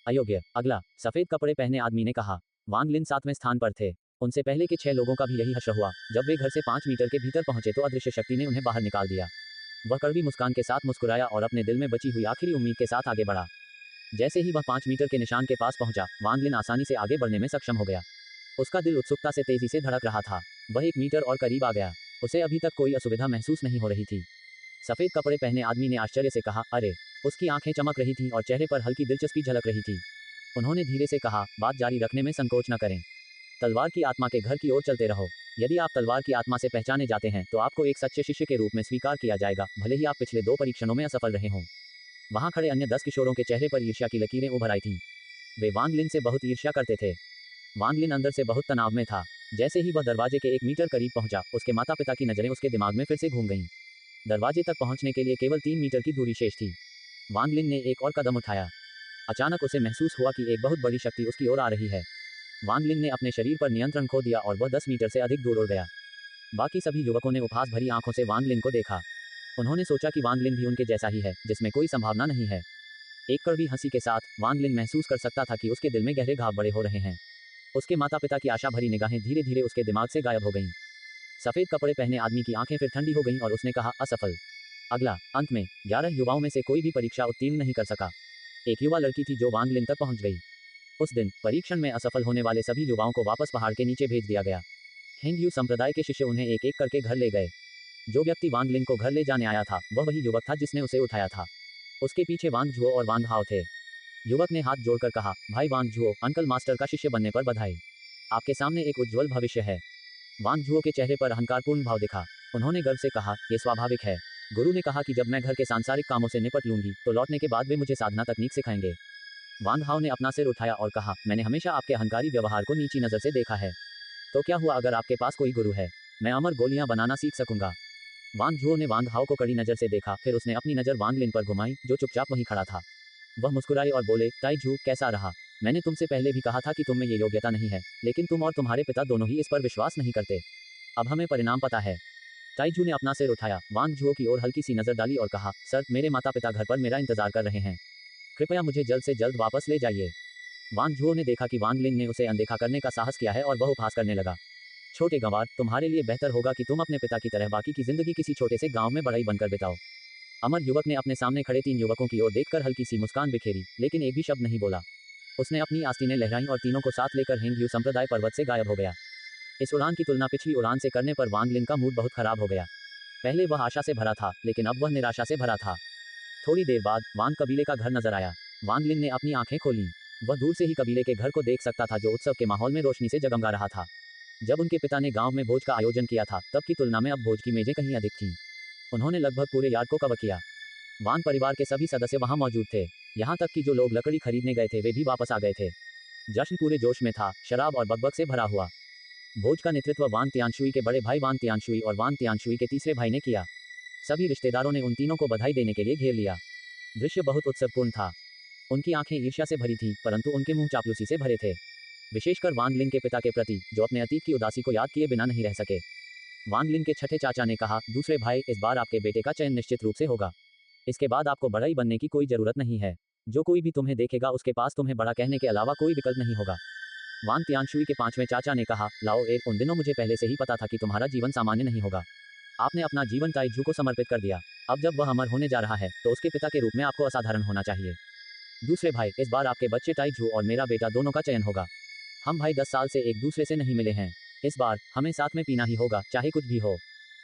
अयोग्य। अगला, सफेद कपड़े पहने आदमी ने कहा। वांग लिन 7वें स्थान पर थे। उनसे पहले के 6 लोगों का भी यही हश्र हुआ। जब वे घर से 5 मीटर के भीतर पहुंचे तो अदृश्य शक्ति ने उन्हें बाहर निकाल दिया। वह कड़वी मुस्कान के साथ मुस्कुराया और अपने दिल में बची हुई आखिरी उम्मीद के साथ आगे बढ़ा। जैसे ही वह 5 मीटर के निशान के पास पहुंचा, वांग लिन आसानी से आगे बढ़ने में सक्षम हो गया। उसका दिल उत्सुकता से तेजी से धड़क रहा था। वह 1 मीटर और करीब आ गया। उसे अभी तक कोई असुविधा महसूस नहीं हो रही थी। सफेद कपड़े पहने आदमी ने आश्चर्य से कहा, अरे। उसकी आंखें चमक रही थीं और चेहरे पर हल्की दिलचस्पी झलक रही थी। उन्होंने धीरे से कहा, बात जारी रखने में संकोच न करें। तलवार की आत्मा के घर की ओर चलते रहो। यदि आप तलवार की आत्मा से पहचाने जाते हैं तो आपको एक सच्चे शिष्य के रूप में स्वीकार किया जाएगा, भले ही आप पिछले 2 परीक्षणों में असफल रहे हों। वहां खड़े अन्य 10 किशोरों के चेहरे पर ईर्ष्या की लकीरें उभर आई थीं। वे वांग लिन से बहुत ईर्ष्या करते थे। वांग लिन अंदर से बहुत तनाव में था। जैसे ही वह दरवाजे के 1 मीटर करीब पहुंचा, उसके माता पिता की नजरें उसके दिमाग में फिर से घूम गईं। दरवाजे तक पहुंचने के लिए केवल 3 मीटर की दूरी शेष थी। वांग लिन ने एक और कदम उठाया। अचानक उसे महसूस हुआ कि एक बहुत बड़ी शक्ति उसकी ओर आ रही है। वांग लिन ने अपने शरीर पर नियंत्रण खो दिया और वह 10 मीटर से अधिक दूर उड़ गया। बाकी सभी युवकों ने उपहास भरी आंखों से वांग लिन को देखा। उन्होंने सोचा कि वांग लिन भी उनके जैसा ही है, जिसमें कोई संभावना नहीं है। एक कड़वी हंसी के साथ वांग लिन महसूस कर सकता था कि उसके दिल में गहरे घाव बड़े हो रहे हैं। उसके माता पिता की आशा भरी निगाहें धीरे धीरे उसके दिमाग से गायब हो गईं। सफेद कपड़े पहने आदमी की आंखें फिर ठंडी हो गईं और उसने कहा, असफल। अगला, अंत में 11 युवाओं में से कोई भी परीक्षा उत्तीर्ण नहीं कर सका। एक युवा लड़की थी जो वांग लिन तक पहुंच गई। उस दिन परीक्षण में असफल होने वाले सभी युवाओं को वापस पहाड़ के नीचे भेज दिया गया। हिंदू संप्रदाय के शिष्य उन्हें एक एक करके घर ले गए। जो व्यक्ति वांग लिन को घर ले जाने आया था वह वही युवक था जिसने उसे उठाया था। उसके पीछे वांग झुओ और वांग हाओ थे। युवक ने हाथ जोड़कर कहा, भाई वांग झुओ, अंकल मास्टर का शिष्य बनने पर बधाई। आपके सामने एक उज्ज्वल भविष्य है। वांग झुओ के चेहरे पर अहंकारपूर्ण भाव दिखा। उन्होंने गर्व से कहा, यह स्वाभाविक है। गुरु ने कहा कि जब मैं घर के सांसारिक कामों से निपट लूंगी तो लौटने के बाद वे मुझे साधना तकनीक सिखाएंगे। वांग हाओ ने अपना सिर उठाया और कहा, मैंने हमेशा आपके अहंकारी व्यवहार को नीची नजर से देखा है। तो क्या हुआ अगर आपके पास कोई गुरु है? मैं अमर गोलियां बनाना सीख सकूंगा। वांग झुओ ने वांग हाओ को कड़ी नजर से देखा, फिर उसने अपनी नजर वांग लिन पर घुमाई, जो चुपचाप वहीं खड़ा था। वह मुस्कुराए और बोले, ताइजू कैसा रहा? मैंने तुमसे पहले भी कहा था कि तुम में ये योग्यता नहीं है, लेकिन तुम और तुम्हारे पिता दोनों ही इस पर विश्वास नहीं करते। अब हमें परिणाम पता है। ताइजू ने अपना सिर उठाया, वांग झुओ की ओर हल्की सी नजर डाली और कहा, सर, मेरे माता पिता घर पर मेरा इंतजार कर रहे हैं। कृपया मुझे जल्द से जल्द वापस ले जाइए। वांग झुओ ने देखा कि वांग लिन ने उसे अनदेखा करने का साहस किया है और वह उपहास करने लगा। छोटे गंवार, तुम्हारे लिए बेहतर होगा कि तुम अपने पिता की तरह बाकी की जिंदगी किसी छोटे से गांव में बढ़ई बनकर बिताओ। अमर युवक ने अपने सामने खड़े 3 युवकों की ओर देखकर हल्की सी मुस्कान बिखेरी, लेकिन एक भी शब्द नहीं बोला। उसने अपनी आस्तीनें लहराई और तीनों को साथ लेकर हेंगयू संप्रदाय पर्वत से गायब हो गया। इस उड़ान की तुलना पिछली उड़ान से करने पर वांग लिन का मूड बहुत खराब हो गया। पहले वह आशा से भरा था, लेकिन अब वह निराशा से भरा था। थोड़ी देर बाद वांग कबीले का घर नजर आया। वांग लिन ने अपनी आंखें खोलीं। वह दूर से ही कबीले के घर को देख सकता था जो उत्सव के माहौल में रोशनी से जगमगा रहा था। जब उनके पिता ने गांव में भोज का आयोजन किया था, तब की तुलना में अब भोज की मेजें कहीं अधिक थीं। उन्होंने लगभग पूरे यार्ड को कवर किया। वांग परिवार के सभी सदस्य वहां मौजूद थे। यहाँ तक कि जो लोग लकड़ी खरीदने गए थे वे भी वापस आ गए थे। जश्न पूरे जोश में था, शराब और बकबक से भरा हुआ। भोज का नेतृत्व वांग तियानशुई के बड़े भाई वांग तियानशुई और वांग तियानशुई के तीसरे भाई ने किया। सभी रिश्तेदारों ने उन तीनों को बधाई देने के लिए घेर लिया। दृश्य बहुत उत्सवपूर्ण था। उनकी आंखें ईर्ष्या से भरी थीं, परंतु उनके मुंह चापलूसी से भरे थे। विशेषकर वांग लिन के पिता के प्रति, जो अपने अतीत की उदासी को याद किए बिना नहीं रह सके। वांग लिन के छठे चाचा ने कहा, दूसरे भाई, इस बार आपके बेटे का चयन निश्चित रूप से होगा। इसके बाद आपको बढ़ई बनने की कोई जरूरत नहीं है। जो कोई भी तुम्हें देखेगा उसके पास तुम्हें बड़ा कहने के अलावा कोई विकल्प नहीं होगा। वांग तियानशुई के पांचवें चाचा ने कहा, लाओ ए, उन दिनों मुझे पहले से ही पता था कि तुम्हारा जीवन सामान्य नहीं होगा। आपने अपना जीवन ताइजू को समर्पित कर दिया। अब जब वह अमर होने जा रहा है, तो उसके पिता के रूप में आपको असाधारण होना चाहिए। दूसरे भाई, इस बार आपके बच्चे ताइजू और मेरा बेटा दोनों का चयन होगा। हम भाई 10 साल से एक दूसरे से नहीं मिले हैं। इस बार हमें साथ में पीना ही होगा, चाहे कुछ भी हो।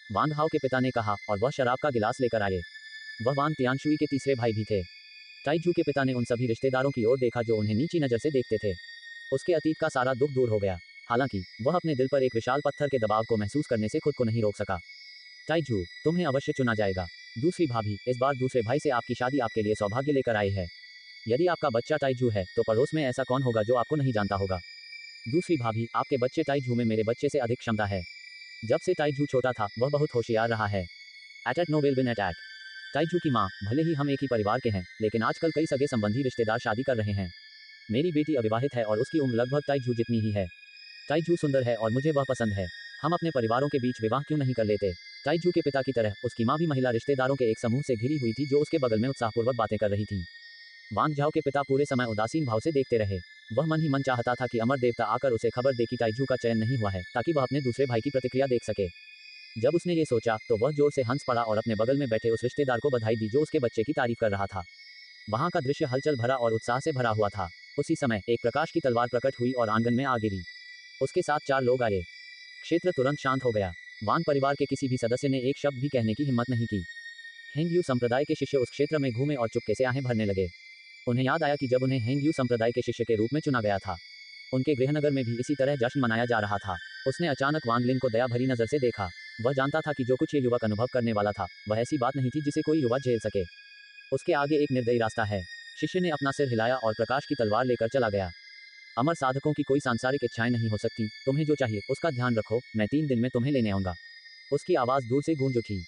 वांग हाओ के पिता ने कहा, और वह शराब का गिलास लेकर आए। वह वांग तियानशुई के तीसरे भाई भी थे। ताइजू के पिता ने उन सभी रिश्तेदारों की ओर देखा जो उन्हें नीची नजर से देखते थे। उसके अतीत का सारा दुख दूर हो गया। हालांकि वह अपने दिल पर एक विशाल पत्थर के दबाव को महसूस करने से खुद को नहीं रोक सका। ताइजू, तुम्हें अवश्य चुना जाएगा। दूसरी भाभी, इस बार दूसरे भाई से आपकी शादी आपके लिए सौभाग्य लेकर आई है। यदि आपका बच्चा ताइजू है, तो पड़ोस में ऐसा कौन होगा जो आपको नहीं जानता होगा। दूसरी भाभी, आपके बच्चे ताइजू में मेरे बच्चे से अधिक क्षमता है। जब से ताइजू छोटा था, वह बहुत होशियार रहा है। Attack no will win attack. ताइजू की माँ, भले ही हम एक ही परिवार के हैं, लेकिन आजकल कई सगे संबंधी रिश्तेदार शादी कर रहे हैं। मेरी बेटी अविवाहित है और उसकी उम्र लगभग ताइजू जितनी ही है। ताइजू सुंदर है और मुझे वह पसंद है। हम अपने परिवारों के बीच विवाह क्यों नहीं कर लेते। ताइजू के पिता की तरह उसकी माँ भी महिला रिश्तेदारों के एक समूह से घिरी हुई थी जो उसके बगल में उत्साहपूर्वक बातें कर रही थी। वांग झाओ के पिता पूरे समय उदासीन भाव से देखते रहे। वह मन ही मन चाहता था कि अमर देवता आकर उसे खबर दे कि ताइजू का चयन नहीं हुआ है, ताकि वह अपने दूसरे भाई की प्रतिक्रिया देख सके। जब उसने ये सोचा, तो वह जोर से हंस पड़ा और अपने बगल में बैठे उस रिश्तेदार को बधाई दी जो उसके बच्चे की तारीफ कर रहा था। वहां का दृश्य हलचल भरा और उत्साह से भरा हुआ था। उसी समय एक प्रकाश की तलवार प्रकट हुई और आंगन में आ गिरी। उसके साथ 4 लोग आए। क्षेत्र तुरंत शांत हो गया। वांग परिवार के किसी भी सदस्य ने एक शब्द भी कहने की हिम्मत नहीं की। हेंगयू संप्रदाय के शिष्य उस क्षेत्र में घूमे और चुपके से आहें भरने लगे। उन्हें याद आया कि जब उन्हें हेंगयू संप्रदाय के शिष्य के रूप में चुना गया था, उनके गृहनगर में भी इसी तरह जश्न मनाया जा रहा था। उसने अचानक वांग लिन को दया भरी नजर से देखा। वह जानता था कि जो कुछ ये युवक अनुभव करने वाला था, वह ऐसी बात नहीं थी जिसे कोई युवा झेल सके। उसके आगे एक निर्दयी रास्ता है। शिष्य ने अपना सिर हिलाया और प्रकाश की तलवार लेकर चला गया। अमर साधकों की कोई सांसारिक इच्छाएं नहीं हो सकती। तुम्हें जो चाहिए उसका ध्यान रखो, मैं 3 दिन में तुम्हें लेने आऊंगा। उसकी आवाज दूर से गूंज उठी।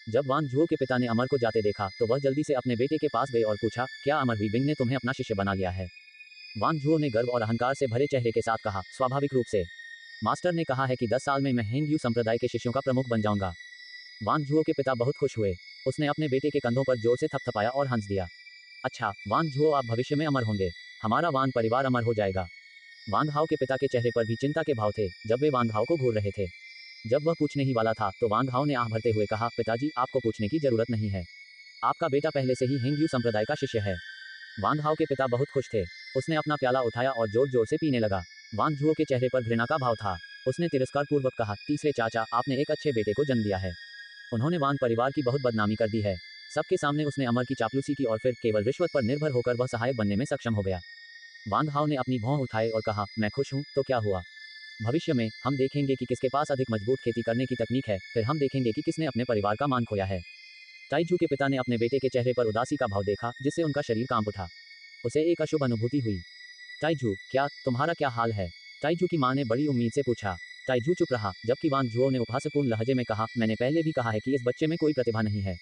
जब वांग झुओ के पिता ने अमर को जाते देखा, तो वह जल्दी से अपने बेटे के पास गए और पूछा, क्या अमर हुईबिंग ने तुम्हें अपना शिष्य बना लिया है। वांग झुओ ने गर्व और अहंकार से भरे चेहरे के साथ कहा, स्वाभाविक रूप से। मास्टर ने कहा है कि 10 साल में मैं हेंगयू संप्रदाय के शिष्यों का प्रमुख बन जाऊंगा। वांग झुओ के पिता बहुत खुश हुए। उसने अपने बेटे के कंधों पर जोर से थपथपाया और हंस दिया। अच्छा, वांग झुओ, आप भविष्य में अमर होंगे। हमारा वांग परिवार अमर हो जाएगा। वांग हाओ के पिता के चेहरे पर भी चिंता के भाव थे, जब वे वांग हाओ को घूर रहे थे। जब वह पूछने ही वाला था, तो वांग हाओ ने आह भरते हुए कहा, पिताजी, आपको पूछने की जरूरत नहीं है। आपका बेटा पहले से ही हेंगयू संप्रदाय का शिष्य है। वांग हाओ के पिता बहुत खुश थे। उसने अपना प्याला उठाया और जोर जोर से पीने लगा। वांग झुओ के चेहरे पर घृणा का भाव था। उसने तिरस्कार पूर्वक कहा, तीसरे चाचा, आपने एक अच्छे बेटे को जन्म दिया है। उन्होंने वांग परिवार की बहुत बदनामी कर दी है। सबके सामने उसने अमर की चापलूसी की और फिर केवल रिश्वत पर निर्भर होकर वह सहायक बनने में सक्षम हो गया। वांग हाओ ने अपनी भौं उठाए और कहा, मैं खुश हूं, तो क्या हुआ। भविष्य में हम देखेंगे कि किसके पास अधिक मजबूत खेती करने की तकनीक है, फिर हम देखेंगे कि किसने अपने परिवार का मान खोया है। ताइजू के पिता ने अपने बेटे के चेहरे पर उदासी का भाव देखा, जिससे उनका शरीर कांप उठा। उसे एक अशुभ अनुभूति हुई। ताइजू, तुम्हारा क्या हाल है। ताइजू की मां ने बड़ी उम्मीद से पूछा। ताइजू चुप रहा, जबकि वांग झुओ ने उपहासपूर्ण लहजे में कहा, मैंने पहले भी कहा है कि इस बच्चे में कोई प्रतिभा नहीं है।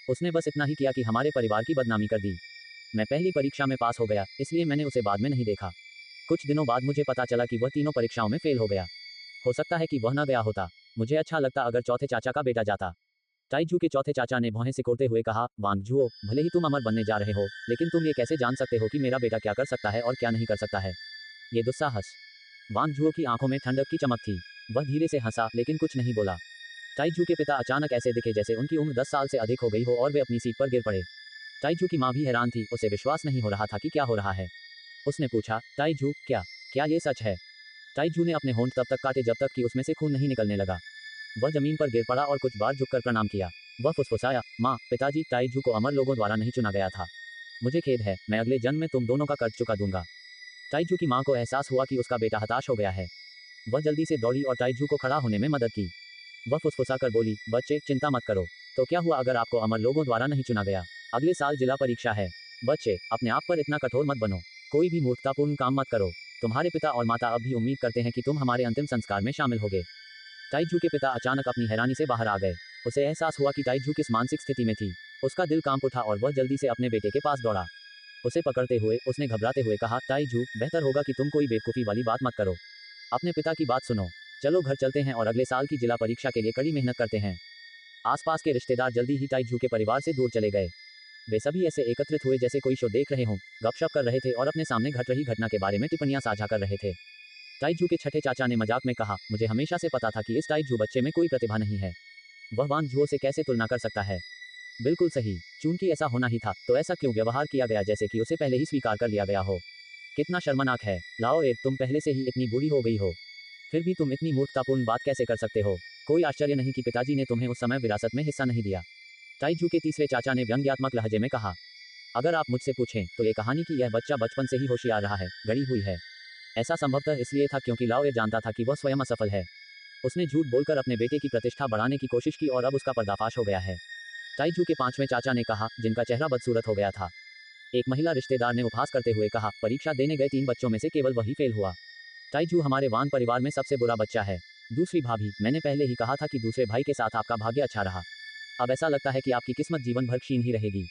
उसने बस इतना ही किया कि हमारे परिवार की बदनामी कर दी। मैं पहली परीक्षा में पास हो गया, इसलिए मैंने उसे बाद में नहीं देखा। कुछ दिनों बाद मुझे पता चला कि वह तीनों परीक्षाओं में फेल हो गया। हो सकता है कि वह न गया होता। मुझे अच्छा लगता अगर चौथे चाचा का बेटा जाता। ताइजू के चौथे चाचा ने भौहें सिकोड़ते हुए कहा, वांग जुओ, भले ही तुम अमर बनने जा रहे हो, लेकिन तुम ये कैसे जान सकते हो कि मेरा बेटा क्या कर सकता है और क्या नहीं कर सकता है? ये दुस्साहस। वांग जुओ की आंखों में ठंडक की चमक थी। वह धीरे से हंसा, लेकिन कुछ नहीं बोला। ताइजू के पिता अचानक ऐसे दिखे जैसे उनकी उम्र 10 साल से अधिक हो गई हो और वे अपनी सीट पर गिर पड़े। ताइजू की माँ भी हैरान थी, उसे विश्वास नहीं हो रहा था कि क्या हो रहा है। उसने पूछा, ताइजू, क्या क्या ये सच है? ताइजू ने अपने होंठ तब तक काटे जब तक कि उसमें से खून नहीं निकलने लगा। वह जमीन पर गिर पड़ा और कुछ बार झुककर प्रणाम किया। वह फुसफुसाया, माँ, पिताजी, ताइजू को अमर लोगों द्वारा नहीं चुना गया था। मुझे खेद है, मैं अगले जन्म में तुम दोनों का कर्ज चुका दूंगा। ताइजू की माँ को एहसास हुआ कि उसका बेटा हताश हो गया है। वह जल्दी से दौड़ी और ताइजू को खड़ा होने में मदद की। वह फुसफुसाकर बोली, बच्चे, चिंता मत करो। तो क्या हुआ अगर आपको अमर लोगों द्वारा नहीं चुना गया? अगले साल जिला परीक्षा है। बच्चे, अपने आप पर इतना कठोर मत बनो। कोई भी मूर्खतापूर्ण काम मत करो। तुम्हारे पिता और माता अब भी उम्मीद करते हैं कि तुम हमारे अंतिम संस्कार में शामिल होगे। ताइजू के पिता अचानक अपनी हैरानी से बाहर आ गए। उसे एहसास हुआ कि ताइजू किस मानसिक स्थिति में थी। उसका दिल कांप उठा और वह जल्दी से अपने बेटे के पास दौड़ा। उसे पकड़ते हुए उसने घबराते हुए कहा, ताइजू, बेहतर होगा कि तुम कोई बेवकूफ़ी वाली बात मत करो। अपने पिता की बात सुनो। चलो घर चलते हैं और अगले साल की जिला परीक्षा के लिए कड़ी मेहनत करते हैं। आसपास के रिश्तेदार जल्दी ही ताइजू के परिवार से दूर चले गए। वे सभी ऐसे एकत्रित हुए जैसे कोई शो देख रहे हों, गपशप कर रहे थे और अपने सामने घट रही घटना के बारे में टिप्पणियां साझा कर रहे थे। ताइजू के छठे चाचा ने मजाक में कहा, मुझे हमेशा से पता था कि इस ताइजू बच्चे में कोई प्रतिभा नहीं है। वह वांग जुओ से कैसे तुलना कर सकता है? बिल्कुल सही, चूंकि ऐसा होना ही था, तो ऐसा क्यों व्यवहार किया गया जैसे कि उसे पहले ही स्वीकार कर लिया गया हो? कितना शर्मनाक है। लाओ ए, तुम पहले से ही इतनी बुरी हो गई हो, फिर भी तुम इतनी मूर्खतापूर्ण बात कैसे कर सकते हो? कोई आश्चर्य नहीं कि पिताजी ने तुम्हें उस समय विरासत में हिस्सा नहीं दिया। ताइजू के तीसरे चाचा ने व्यंग्यात्मक लहजे में कहा, अगर आप मुझसे पूछें तो ये कहानी कि यह बच्चा बचपन से ही होशियार रहा है, गढ़ी हुई है। ऐसा संभवतः इसलिए था क्योंकि लाओ ए जानता था कि वह स्वयं असफल है। उसने झूठ बोलकर अपने बेटे की प्रतिष्ठा बढ़ाने की कोशिश की और अब उसका पर्दाफाश हो गया है। ताइजू के पांचवें चाचा ने कहा, जिनका चेहरा बदसूरत हो गया था। एक महिला रिश्तेदार ने उपहास करते हुए कहा, परीक्षा देने गए 3 बच्चों में से केवल वही फेल हुआ। ताइजू हमारे वांग परिवार में सबसे बुरा बच्चा है। दूसरी भाभी, मैंने पहले ही कहा था कि दूसरे भाई के साथ आपका भाग्य अच्छा रहा। अब ऐसा लगता है कि आपकी किस्मत जीवन भर क्षीण ही रहेगी।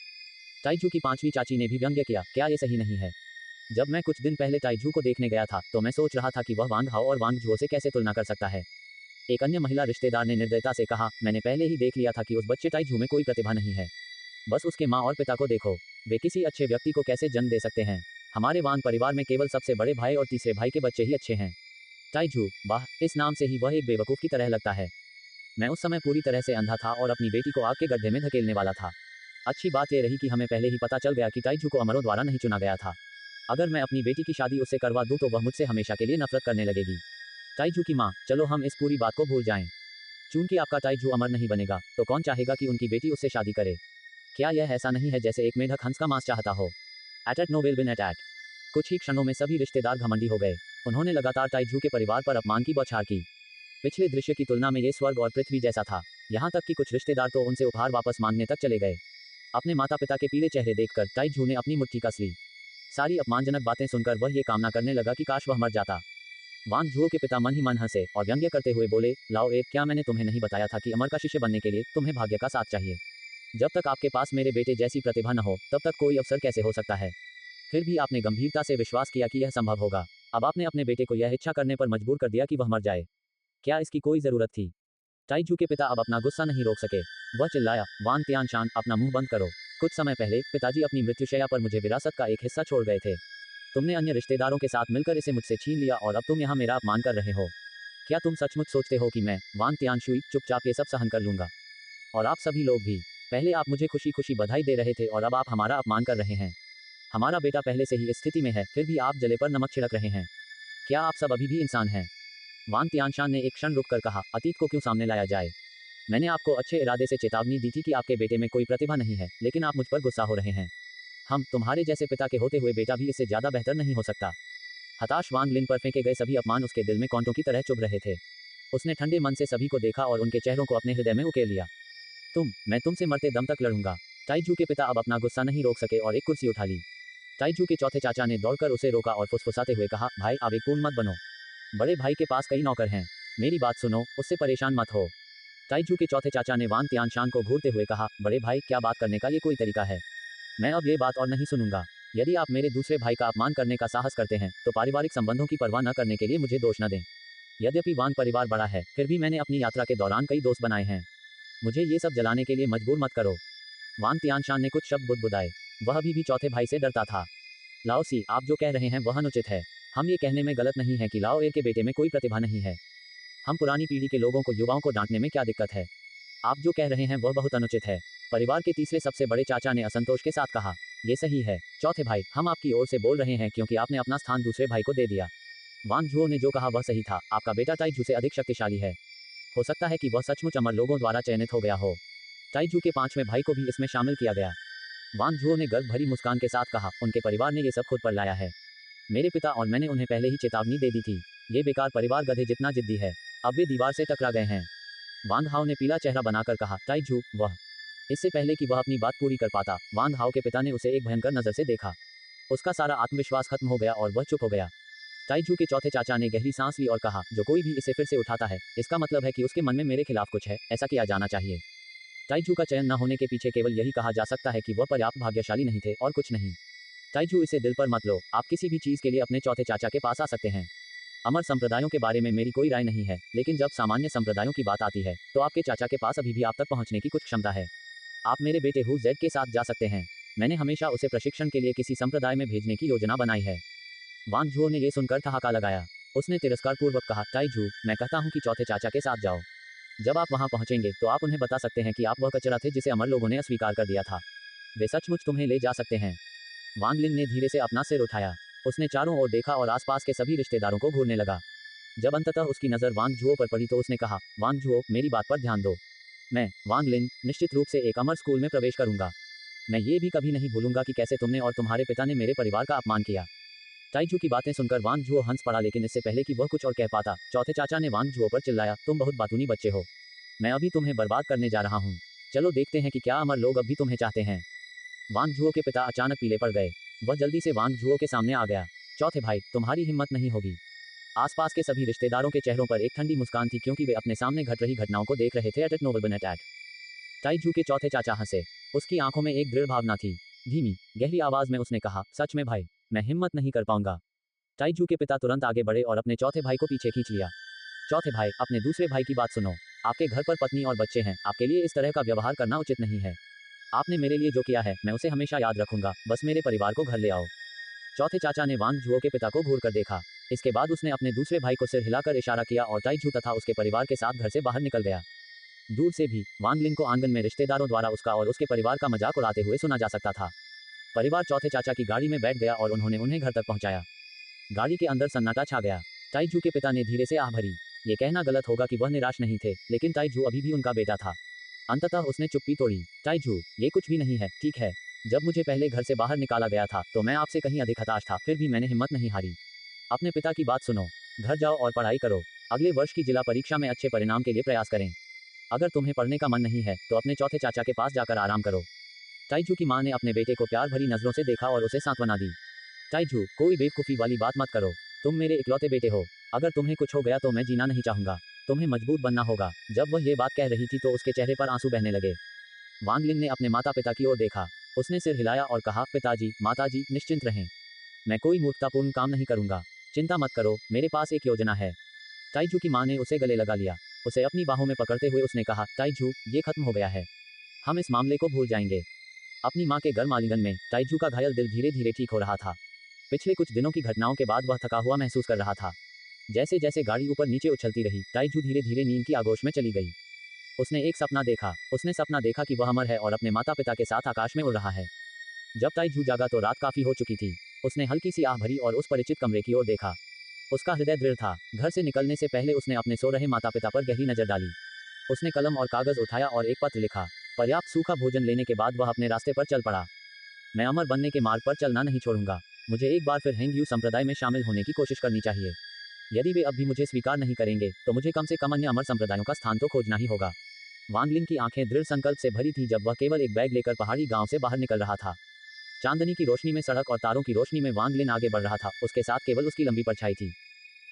ताइजू की पांचवी चाची ने भी व्यंग्य किया, क्या ये सही नहीं है? जब मैं कुछ दिन पहले ताइजू को देखने गया था तो मैं सोच रहा था कि वह वांग हाओ और वांग जुओ से कैसे तुलना कर सकता है। एक अन्य महिला रिश्तेदार ने निर्दयता से कहा, मैंने पहले ही देख लिया था कि उस बच्चे ताइजू में कोई प्रतिभा नहीं है। बस उसके माँ और पिता को देखो, वे किसी अच्छे व्यक्ति को कैसे जन्म दे सकते हैं? हमारे वांग परिवार में केवल सबसे बड़े भाई और तीसरे भाई के बच्चे ही अच्छे हैं। ताइजू, वाह, इस नाम से ही वह एक बेवकूफ की तरह लगता है। मैं उस समय पूरी तरह से अंधा था और अपनी बेटी को आग के गड्ढे में धकेलने वाला था। अच्छी बात यह रही कि हमें पहले ही पता चल गया कि ताइजू को अमरों द्वारा नहीं चुना गया था। अगर मैं अपनी बेटी की शादी उससे करवा दूं तो वह मुझसे हमेशा के लिए नफरत करने लगेगी। ताइजू की माँ, चलो हम इस पूरी बात को भूल जाएं। चूंकि आपका ताइजू अमर नहीं बनेगा, तो कौन चाहेगा कि उनकी बेटी उससे शादी करे? क्या यह ऐसा नहीं है जैसे एक मेढक हंस का मांस चाहता हो? At no will bin attack. कुछ ही क्षणों में सभी रिश्तेदार घमंडी हो गए। उन्होंने लगातार ताइजू के परिवार पर अपमान की बौछार की। पिछले दृश्य की तुलना में ये स्वर्ग और पृथ्वी जैसा था। यहाँ तक कि कुछ रिश्तेदार तो उनसे उपहार वापस मांगने तक चले गए। अपने माता पिता के पीले चेहरे देखकर ताइजू ने अपनी मुट्ठी कस ली। सारी अपमानजनक बातें सुनकर वह ये कामना करने लगा कि काश वह मर जाता। वांग जुओ के पिता मन ही मन हंसे और व्यंग्य करते हुए बोले, लाओ ए, क्या मैंने तुम्हें नहीं बताया था कि अमर का शिष्य बनने के लिए तुम्हें भाग्य का साथ चाहिए? जब तक आपके पास मेरे बेटे जैसी प्रतिभा न हो तब तक कोई अवसर कैसे हो सकता है? फिर भी आपने गंभीरता से विश्वास किया कि यह संभव होगा। अब आपने अपने बेटे को यह इच्छा करने पर मजबूर कर दिया कि वह मर जाए। क्या इसकी कोई जरूरत थी? ताइजू के पिता अब अपना गुस्सा नहीं रोक सके। वह चिल्लाया, वांग तियानशान, अपना मुंह बंद करो। कुछ समय पहले पिताजी अपनी मृत्युशैया पर मुझे विरासत का एक हिस्सा छोड़ गए थे। तुमने अन्य रिश्तेदारों के साथ मिलकर इसे मुझसे छीन लिया और अब तुम यहाँ मेरा अपमान कर रहे हो। क्या तुम सचमुच सोचते हो कि मैं, वांग तियानशुई, चुपचाप ये सब सहन कर लूंगा? और आप सभी लोग भी। पहले आप मुझे खुशी खुशी बधाई दे रहे थे और अब आप हमारा अपमान कर रहे हैं। हमारा बेटा पहले से ही इस स्थिति में है, फिर भी आप जले पर नमक छिड़क रहे हैं। क्या आप सब अभी भी इंसान हैं? वांग तियानशान ने एक क्षण रुककर कहा, अतीत को क्यों सामने लाया जाए? मैंने आपको अच्छे इरादे से चेतावनी दी थी कि आपके बेटे में कोई प्रतिभा नहीं है, लेकिन आप मुझ पर गुस्सा हो रहे हैं। हम तुम्हारे जैसे पिता के होते हुए बेटा भी इससे ज्यादा बेहतर नहीं हो सकता। हताश वांग लिन पर फेंके गए सभी अपमान उसके दिल में कांटों की तरह चुभ रहे थे। उसने ठंडे मन से सभी को देखा और उनके चेहरों को अपने हृदय में उकेर लिया। मैं तुमसे मरते दम तक लड़ूंगा। ताइजू के पिता अब अपना गुस्सा नहीं रोक सके और एक कुर्सी उठा ली। ताइजू के चौथे चाचा ने दौड़कर उसे रोका और फुसफुसाते हुए कहा, भाई, आवेगपूर्ण मत बनो। बड़े भाई के पास कई नौकर हैं। मेरी बात सुनो, उससे परेशान मत हो। ताइजू के चौथे चाचा ने वांग तियानशान को घूरते हुए कहा, बड़े भाई, क्या बात करने का ये कोई तरीका है? मैं अब ये बात और नहीं सुनूंगा। यदि आप मेरे दूसरे भाई का अपमान करने का साहस करते हैं तो पारिवारिक संबंधों की परवाह न करने के लिए मुझे दोष न दें। यद्यपि वांग परिवार बड़ा है, फिर भी मैंने अपनी यात्रा के दौरान कई दोस्त बनाए हैं। मुझे ये सब जलाने के लिए मजबूर मत करो। वांग तियानशान ने कुछ शब्द बुदबुदाए। वह अभी भी चौथे भाई से डरता था। लाओसी, आप जो कह रहे हैं वह अनुचित है। हम ये कहने में गलत नहीं है कि लाओ एर के बेटे में कोई प्रतिभा नहीं है। हम पुरानी पीढ़ी के लोगों को युवाओं को डांटने में क्या दिक्कत है। आप जो कह रहे हैं वह बहुत अनुचित है। परिवार के तीसरे सबसे बड़े चाचा ने असंतोष के साथ कहा। ये सही है चौथे भाई, हम आपकी ओर से बोल रहे हैं क्योंकि आपने अपना स्थान दूसरे भाई को दे दिया। वांग झुओ ने जो कहा वह सही था। आपका बेटा ताइजू से अधिक शक्तिशाली है। हो सकता है कि वह सचमुच अमर लोगों द्वारा चयनित हो गया हो। ताइजू के पांचवें भाई को भी इसमें शामिल किया गया। वांग झुओ ने गर्व भरी मुस्कान के साथ कहा, उनके परिवार ने ये सब खुद पर लाया है। मेरे पिता और मैंने उन्हें पहले ही चेतावनी दे दी थी। ये बेकार परिवार गधे जितना जिद्दी है। अब वे दीवार से टकरा गए हैं। वांग हाओ ने पीला चेहरा बनाकर कहा, ताइजू, वह। इससे पहले कि वह अपनी बात पूरी कर पाता, वांग हाओ के पिता ने उसे एक भयंकर नजर से देखा। उसका सारा आत्मविश्वास खत्म हो गया और वह चुप हो गया। ताइजू के चौथे चाचा ने गहरी सांस ली और कहा, जो कोई भी इसे फिर से उठाता है, इसका मतलब है कि उसके मन में मेरे खिलाफ कुछ है, ऐसा किया जाना चाहिए। ताइजू का चयन न होने के पीछे केवल यही कहा जा सकता है कि वह पर्याप्त भाग्यशाली नहीं थे और कुछ नहीं। ताइजू, इसे दिल पर मत लो। आप किसी भी चीज के लिए अपने चौथे चाचा के पास आ सकते हैं। अमर संप्रदायों के बारे में मेरी कोई राय नहीं है, लेकिन जब सामान्य संप्रदायों की बात आती है तो आपके चाचा के पास अभी भी आप तक पहुंचने की कुछ क्षमता है। आप मेरे बेटे हु जेड के साथ जा सकते हैं। मैंने हमेशा उसे प्रशिक्षण के लिए किसी संप्रदाय में भेजने की योजना बनाई है। वांग झुओ ने यह सुनकर ठहाका लगाया। उसने तिरस्कार पूर्वक कहा, ताइजू, मैं कहता हूं कि चौथे चाचा के साथ जाओ। जब आप वहां पहुंचेंगे तो आप उन्हें बता सकते हैं कि आप वह कचरा थे जिसे अमर लोगों ने अस्वीकार कर दिया था। वे सचमुच तुम्हें ले जा सकते हैं। वांग लिन ने धीरे से अपना सिर उठाया। उसने चारों ओर देखा और आसपास के सभी रिश्तेदारों को घूरने लगा। जब अंततः उसकी नजर वांग झुओ पर पड़ी तो उसने कहा, वांग झुओ, मेरी बात पर ध्यान दो। मैं, वांग लिन, निश्चित रूप से एक अमर स्कूल में प्रवेश करूंगा। मैं ये भी कभी नहीं भूलूंगा कि कैसे तुमने और तुम्हारे पिता ने मेरे परिवार का अपमान किया। ताइजू की बातें सुनकर वांग झुओ हंस पड़ा, लेकिन इससे पहले कि वह कुछ और कह पाता, चौथे चाचा ने वांग झुओ पर चिल्लाया, तुम बहुत बातूनी बच्चे हो। मैं अभी तुम्हें बर्बाद करने जा रहा हूँ। चलो देखते हैं कि क्या अमर लोग अब भी तुम्हें चाहते हैं। वांग झुओ के पिता अचानक पीले पड़ गए। वह जल्दी से वांग झुओ के सामने आ गया। चौथे भाई, तुम्हारी हिम्मत नहीं होगी। आसपास के सभी रिश्तेदारों के चेहरों पर एक ठंडी मुस्कान थी क्योंकि वे अपने सामने घट रही घटनाओं को देख रहे थे। Eight Nobel eight. ताइजू के चौथे चाचा हंसे। उसकी आंखों में एक दृढ़ भावना थी। धीमी गहरी आवाज में उसने कहा, सच में भाई, मैं हिम्मत नहीं कर पाऊंगा। ताइजू के पिता तुरंत आगे बढ़े और अपने चौथे भाई को पीछे खींच लिया। चौथे भाई, अपने दूसरे भाई की बात सुनो। आपके घर पर पत्नी और बच्चे हैं, आपके लिए इस तरह का व्यवहार करना उचित नहीं है। आपने मेरे लिए जो किया है मैं उसे हमेशा याद रखूंगा, बस मेरे परिवार को घर ले आओ। चौथे चाचा ने वांग झुओ के पिता को घूर कर देखा। इसके बाद उसने अपने दूसरे भाई को सिर हिलाकर इशारा किया और ताइजू तथा उसके परिवार के साथ घर से बाहर निकल गया। दूर से भी वांग लिन को आंगन में रिश्तेदारों द्वारा उसका और उसके परिवार का मजाक उड़ाते हुए सुना जा सकता था। परिवार चौथे चाचा की गाड़ी में बैठ गया और उन्होंने उन्हें घर तक पहुंचाया। गाड़ी के अंदर सन्नाटा छा गया। ताइजू के पिता ने धीरे से आह भरी। ये कहना गलत होगा कि वह निराश नहीं थे, लेकिन ताइजू अभी भी उनका बेटा था। अंततः उसने चुप्पी तोड़ी। ताइजू, ये कुछ भी नहीं है, ठीक है। जब मुझे पहले घर से बाहर निकाला गया था तो मैं आपसे कहीं अधिक हताश था, फिर भी मैंने हिम्मत नहीं हारी। अपने पिता की बात सुनो। घर जाओ और पढ़ाई करो। अगले वर्ष की जिला परीक्षा में अच्छे परिणाम के लिए प्रयास करें। अगर तुम्हें पढ़ने का मन नहीं है तो अपने चौथे चाचा के पास जाकर आराम करो। ताइजू की मां ने अपने बेटे को प्यार भरी नजरों से देखा और उसे सांत्वना दी। ताइजू, कोई बेवकूफी वाली बात मत करो। तुम मेरे इकलौते बेटे हो। अगर तुम्हें कुछ हो गया तो मैं जीना नहीं चाहूंगा। तुम्हें मजबूत बनना होगा। जब वह ये बात कह रही थी तो उसके चेहरे पर आंसू बहने लगे। वांग लिन ने अपने माता पिता की ओर देखा। उसने सिर हिलाया और कहा, पिताजी, माताजी, निश्चिंत रहें। मैं कोई मूर्खतापूर्ण काम नहीं करूंगा। चिंता मत करो, मेरे पास एक योजना है। ताइजू की मां ने उसे गले लगा लिया। उसे अपनी बाहों में पकड़ते हुए उसने कहा, ताइजू, ये खत्म हो गया है। हम इस मामले को भूल जाएंगे। अपनी मां के गर्म आलिंगन में ताइजू का घायल दिल धीरे धीरे ठीक हो रहा था। पिछले कुछ दिनों की घटनाओं के बाद वह थका हुआ महसूस कर रहा था। जैसे जैसे गाड़ी ऊपर नीचे उछलती रही, ताइजू धीरे धीरे नींद की आगोश में चली गई। उसने एक सपना देखा। उसने सपना देखा कि वह अमर है और अपने माता पिता के साथ आकाश में उड़ रहा है। जब ताइजू जागा तो रात काफी हो चुकी थी। उसने हल्की सी आह भरी और उस परिचित कमरे की ओर देखा। उसका हृदय दृढ़ था। घर से निकलने से पहले उसने अपने सो रहे माता पिता पर गहरी नजर डाली। उसने कलम और कागज उठाया और एक पत्र लिखा। पर्याप्त सूखा भोजन लेने के बाद वह अपने रास्ते पर चल पड़ा। मैं अमर बनने के मार्ग पर चलना नहीं छोड़ूंगा। मुझे एक बार फिर हेंग यू संप्रदाय में शामिल होने की कोशिश करनी चाहिए। यदि वे अब भी मुझे स्वीकार नहीं करेंगे तो मुझे कम से कम अन्य अमर संप्रदायों का स्थान तो खोजना ही होगा। वांग लिन की आंखें दृढ़ संकल्प से भरी थी जब वह केवल एक बैग लेकर पहाड़ी गांव से बाहर निकल रहा था। चांदनी की रोशनी में सड़क और तारों की रोशनी में वांग लिन आगे बढ़ रहा था, उसके साथ केवल उसकी लंबी परछाई थी।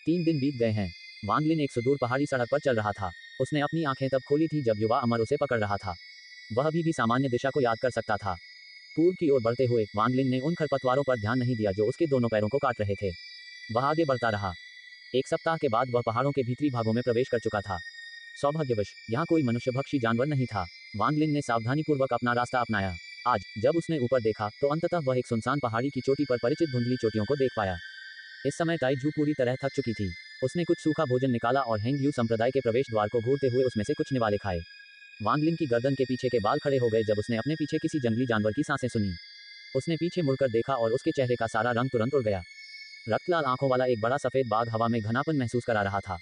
3 दिन बीत गए हैं। वांग लिन एक सुदूर पहाड़ी सड़क पर चल रहा था। उसने अपनी आंखें तब खोली थी जब युवा अमर उसे पकड़ रहा था। वह अभी भी सामान्य दिशा को याद कर सकता था। पूर्व की ओर बढ़ते हुए वांग लिन ने उन खरपतवारों पर ध्यान नहीं दिया जो उसके दोनों पैरों को काट रहे थे। वह आगे बढ़ता रहा। एक सप्ताह के बाद वह पहाड़ों के भीतरी भागों में प्रवेश कर चुका था। सौभाग्यवश यहाँ कोई मनुष्यभक्षी जानवर नहीं था। वांग लिन ने सावधानीपूर्वक अपना रास्ता अपनाया। आज जब उसने ऊपर देखा तो अंततः वह एक सुनसान पहाड़ी की चोटी पर परिचित धुंधली चोटियों को देख पाया। इस समय ताइजू पूरी तरह थक चुकी थी। उसने कुछ सूखा भोजन निकाला और हेंग यू संप्रदाय के प्रवेश द्वार को घूरते हुए उसमें से कुछ निवाले खाए। वांग लिन की गर्दन के पीछे के बाल खड़े हो गए जब उसने अपने पीछे किसी जंगली जानवर की सांसें सुनी। उसने पीछे मुड़कर देखा और उसके चेहरे का सारा रंग तुरंत उड़ गया। रक्तलाल आंखों वाला एक बड़ा सफेद बाघ हवा में घनापन महसूस करा रहा था।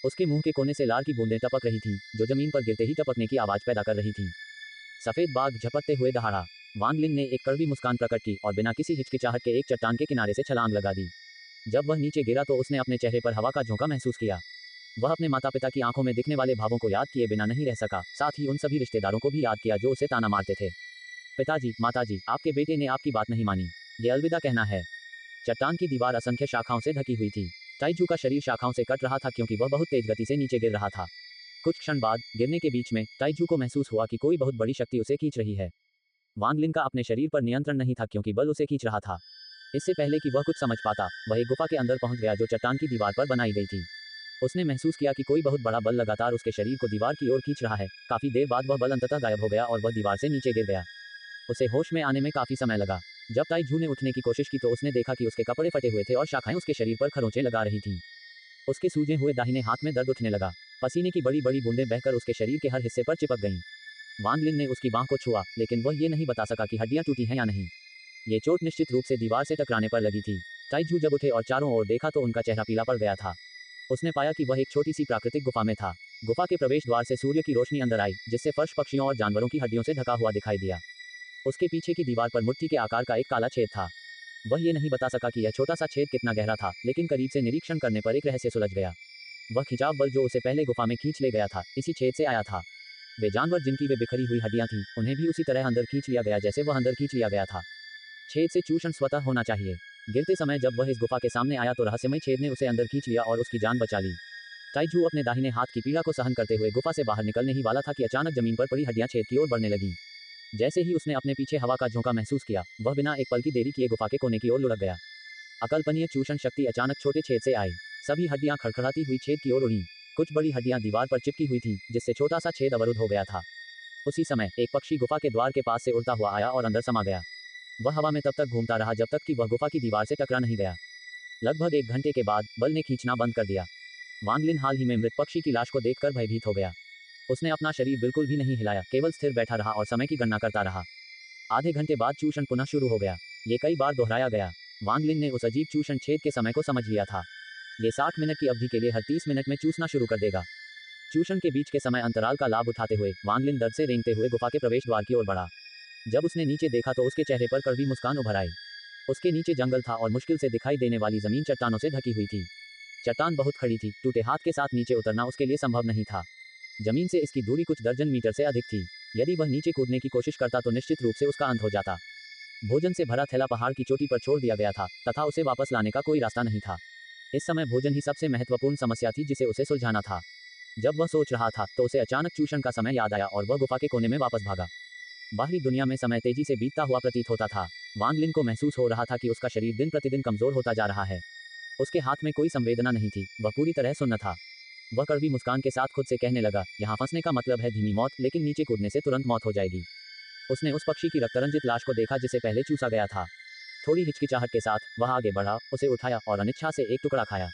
उसके मुंह के कोने से लार की बूंदें टपक रही थी जो जमीन पर गिरते ही टपकने की आवाज पैदा कर रही थी। सफेद बाघ झपटते हुए दहाड़ा। वांग लिन ने एक कड़वी मुस्कान प्रकट की और बिना किसी हिचकिचाहट के एक चट्टान के किनारे से छलांग लगा दी। जब वह नीचे गिरा तो उसने अपने चेहरे पर हवा का झोंका महसूस किया। वह अपने माता पिता की आंखों में दिखने वाले भावों को याद किए बिना नहीं रह सका, साथ ही उन सभी रिश्तेदारों को भी याद किया जो उसे ताना मारते थे। पिताजी, माताजी, आपके बेटे ने आपकी बात नहीं मानी। ये अलविदा कहना है। चट्टान की दीवार असंख्य शाखाओं से ढकी हुई थी। ताइजू का शरीर शाखाओं से कट रहा था क्योंकि वह बहुत तेज गति से नीचे गिर रहा था। कुछ क्षण बाद गिरने के बीच में ताइजू को महसूस हुआ कि कोई बहुत बड़ी शक्ति उसे खींच रही है। वांग लिन का अपने शरीर पर नियंत्रण नहीं था क्योंकि बल उसे खींच रहा था। इससे पहले कि वह कुछ समझ पाता, वह एक गुफा के अंदर पहुंच गया जो चट्टान की दीवार पर बनाई गई थी। उसने महसूस किया कि कोई बहुत बड़ा बल लगातार उसके शरीर को दीवार की ओर खींच रहा है। काफी देर बाद वह बल अंततः गायब हो गया और वह दीवार से नीचे गिर गया। उसे होश में आने में काफी समय लगा। जब ताइजू ने उठने की कोशिश की तो उसने देखा कि उसके कपड़े फटे हुए थे और शाखाएं उसके शरीर पर खरोंचे लगा रही थीं। उसके सूजे हुए दाहिने हाथ में दर्द उठने लगा। पसीने की बड़ी बड़ी बूंदें बहकर उसके शरीर के हर हिस्से पर चिपक गईं। वांग लिन ने उसकी बांह को छुआ, लेकिन वह ये नहीं बता सका कि हड्डियां टूटी हैं या नहीं। ये चोट निश्चित रूप से दीवार से टकराने पर लगी थी। ताइजू जब उठे और चारों ओर देखा तो उनका चेहरा पीला पड़ गया था। उसने पाया कि वह एक छोटी सी प्राकृतिक गुफा में था। गुफा के प्रवेश द्वार से सूर्य की रोशनी अंदर आई, जिससे फर्श पक्षियों और जानवरों की हड्डियों से ढका हुआ दिखाई दिया। उसके पीछे की दीवार पर मुट्ठी के आकार का एक काला छेद था। वह ये नहीं बता सका कि यह छोटा सा छेद कितना गहरा था, लेकिन करीब से निरीक्षण करने पर एक रहस्य सुलझ गया। वह खिंचाव बल जो उसे पहले गुफा में खींच ले गया था, इसी छेद से आया था। वे जानवर जिनकी वे बिखरी हुई हड्डियां थीं, उन्हें भी उसी तरह अंदर खींच लिया गया जैसे वह अंदर खींच लिया गया था। छेद से चूषण स्वतः होना चाहिए। गिरते समय जब वह इस गुफा के सामने आया तो रहस्यमय छेद ने उसे अंदर खींच लिया और उसकी जान बचा ली। ताइजू अपने दाहिने हाथ की पीड़ा को सहन करते हुए गुफा से बाहर निकलने ही वाला था कि अचानक जमीन पर पड़ी हड्डियां छेद की ओर बढ़ने लगीं। जैसे ही उसने अपने पीछे हवा का झोंका महसूस किया, वह बिना एक पल की देरी किए गुफा के कोने की ओर लुढ़क गया। अकल्पनीय चूषण शक्ति अचानक छोटे छेद से आई। सभी हड्डियां खड़खड़ाती हुई छेद की ओर उड़ीं। कुछ बड़ी हड्डियां दीवार पर चिपकी हुई थीं, जिससे छोटा सा छेद अवरुद्ध हो गया था। उसी समय एक पक्षी गुफा के द्वार के पास से उड़ता हुआ आया और अंदर समा गया। वह हवा में तब तक घूमता रहा जब तक कि वह गुफा की दीवार से टकरा नहीं गया। लगभग 1 घंटे के बाद बल ने खींचना बंद कर दिया। वांग लिन हाल ही में मृत पक्षी की लाश को देखकर भयभीत हो गया। उसने अपना शरीर बिल्कुल भी नहीं हिलाया, केवल स्थिर बैठा रहा और समय की गणना करता रहा। आधे घंटे बाद चूषण पुनः शुरू हो गया। ये कई बार दोहराया गया। वांग लिन ने उस अजीब चूषण छेद के समय को समझ लिया था। ये 60 मिनट की अवधि के लिए हर 30 मिनट में चूसना शुरू कर देगा। चूषण के बीच के समय अंतराल का लाभ उठाते हुए वांग लिन दर्द से रेंगते हुए गुफा के प्रवेश द्वार की ओर बढ़ा। जब उसने नीचे देखा तो उसके चेहरे पर कड़वी मुस्कान उभर आई। उसके नीचे जंगल था और मुश्किल से दिखाई देने वाली जमीन चट्टानों से ढकी हुई थी। चट्टान बहुत खड़ी थी, टूटे हाथ के साथ नीचे उतरना उसके लिए संभव नहीं था। जमीन से इसकी दूरी कुछ दर्जन मीटर से अधिक थी। यदि वह नीचे कूदने की कोशिश करता तो निश्चित रूप से उसका अंत हो जाता। भोजन से भरा थैला पहाड़ की चोटी पर छोड़ दिया गया था तथा उसे वापस लाने का कोई रास्ता नहीं था। इस समय भोजन ही सबसे महत्वपूर्ण समस्या थी जिसे उसे सुलझाना था। जब वह सोच रहा था तो उसे अचानक चूषण का समय याद आया और वह गुफा के कोने में वापस भागा। बाहरी दुनिया में समय तेजी से बीतता हुआ प्रतीत होता था। वांग लिन को महसूस हो रहा था कि उसका शरीर दिन प्रतिदिन कमजोर होता जा रहा है। उसके हाथ में कोई संवेदना नहीं थी, वह पूरी तरह सुन्न था। वह कड़वी मुस्कान के साथ खुद से कहने लगा, यहाँ फंसने का मतलब है धीमी मौत, लेकिन नीचे कूदने से तुरंत मौत हो जाएगी। उसने उस पक्षी की रक्तरंजित लाश को देखा जिसे पहले चूसा गया था। थोड़ी हिचकिचाहट के साथ वह आगे बढ़ा, उसे उठाया और अनिच्छा से एक टुकड़ा खाया।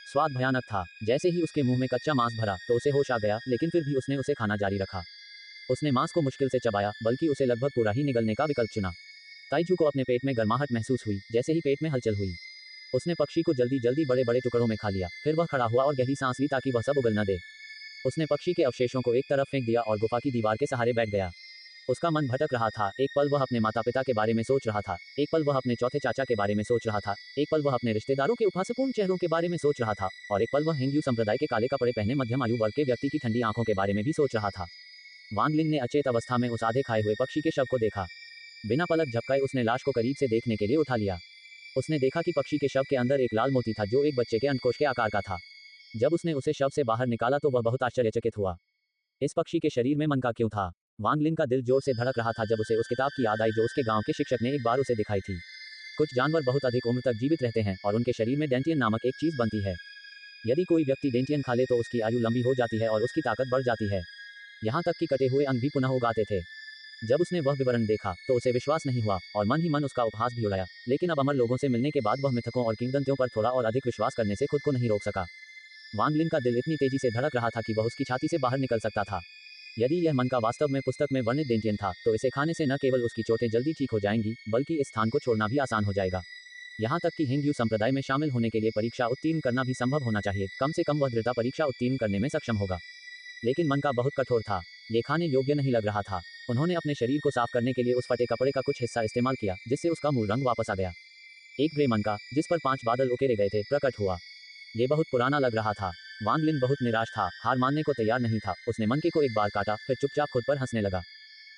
स्वाद भयानक था। जैसे ही उसके मुंह में कच्चा मांस भरा तो उसे होश आ गया, लेकिन फिर भी उसने उसे खाना जारी रखा। उसने मांस को मुश्किल से चबाया, बल्कि उसे लगभग पूरा ही निगलने का विकल्प चुना। ताइजू को अपने पेट में गर्माहट महसूस हुई। जैसे ही पेट में हलचल हुई, उसने पक्षी को जल्दी जल्दी बड़े बड़े टुकड़ों में खा लिया। फिर वह खड़ा हुआ और गहरी सांस ली ताकि वह सब उगल न दे। उसने पक्षी के अवशेषों को एक तरफ फेंक दिया और गुफा की दीवार के सहारे बैठ गया। उसका मन भटक रहा था। एक पल वह अपने माता पिता के बारे में सोच रहा था, एक पल वह अपने चौथे चाचा के बारे में सोच रहा था, एक पल वह अपने रिश्तेदारों के उपहासपूर्ण चेहरों के बारे में सोच रहा था, और एक पल वह हिंदू संप्रदाय के काले कपड़े पहने मध्यम आयु वर्ग के व्यक्ति की ठंडी आंखों के बारे में भी सोच रहा था। वांग लिन ने अचेत अवस्था में उस आधे खाए हुए पक्षी के शव को देखा। बिना पलक झपकाए उसने लाश को करीब से देखने के लिए उठा लिया। उसने देखा कि पक्षी के शव के अंदर एक लाल मोती था जो एक बच्चे के अंडकोश के आकार का था। जब उसने उसे शव से बाहर निकाला तो वह बहुत आश्चर्यचकित हुआ। इस पक्षी के शरीर में मन का क्यों था? वांग लिन का दिल जोर से धड़क रहा था जब उसे उस किताब की याद आई जो उसके गांव के शिक्षक ने एक बार उसे दिखाई थी। कुछ जानवर बहुत अधिक उम्र तक जीवित रहते हैं और उनके शरीर में डेंटियन नामक एक चीज बनती है। यदि कोई व्यक्ति डेंटियन खा ले तो उसकी आयु लंबी हो जाती है और उसकी ताकत बढ़ जाती है। यहाँ तक कि कटे हुए अंग भी पुनः उगाते थे। जब उसने वह विवरण देखा तो उसे विश्वास नहीं हुआ और मन ही मन उसका उपहास भी उड़ाया, लेकिन अब अमर लोगों से मिलने के बाद वह मिथकों और किंवदंतियों पर थोड़ा और अधिक विश्वास करने से खुद को नहीं रोक सका। वांग लिन का दिल इतनी तेजी से धड़क रहा था कि वह उसकी छाती से बाहर निकल सकता था। यदि यह मन का वास्तव में पुस्तक में वर्णित डेंटियन था तो इसे खाने से न केवल उसकी चोटें जल्दी ठीक हो जाएंगी बल्कि इस स्थान को छोड़ना भी आसान हो जाएगा। यहाँ तक कि हिंगयू संप्रदाय में शामिल होने के लिए परीक्षा उत्तीर्ण करना भी संभव होना चाहिए। कम से कम वह दृढ़ता परीक्षा उत्तीर्ण करने में सक्षम होगा। लेकिन मन का बहुत कठोर था। ये खाने योग्य नहीं लग रहा था। उन्होंने अपने शरीर को साफ करने के लिए उस फटे कपड़े का कुछ हिस्सा इस्तेमाल किया जिससे उसका मूल रंग वापस आ गया। एक ग्रे मन का जिस पर 5 बादल उकेरे गए थे प्रकट हुआ। ये बहुत पुराना लग रहा था। वांग लिन बहुत निराश था, हार मानने को तैयार नहीं था। उसने मनके को एक बार काटा, फिर चुपचाप खुद पर हंसने लगा।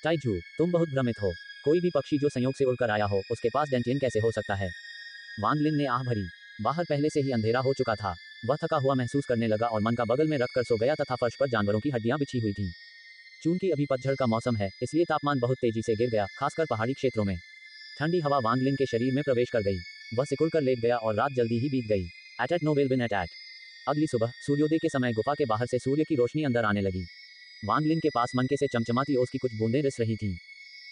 टाइजू, तुम बहुत भ्रमित हो। कोई भी पक्षी जो संयोग से उड़कर आया हो उसके पास डेंटियन कैसे हो सकता है? वांग लिन ने आह भरी। बाहर पहले से ही अंधेरा हो चुका था। वह थका हुआ महसूस करने लगा और मन का बगल में रखकर सो गया तथा फर्श पर जानवरों की हड्डियां बिछी हुई थीं। चूंकि अभी पतझड़ का मौसम है इसलिए तापमान बहुत तेजी से गिर गया, खासकर पहाड़ी क्षेत्रों में। ठंडी हवा वांग लिन के शरीर में प्रवेश कर गई। वह सिकुड़कर लेट गया और रात जल्दी ही बीत गई। At no will bin at. अगली सुबह सूर्योदय के समय गुफा के बाहर से सूर्य की रोशनी अंदर आने लगी। वांग लिन के पास मनके से चमचमाती ओस की कुछ बूंदें रिस रही थीं।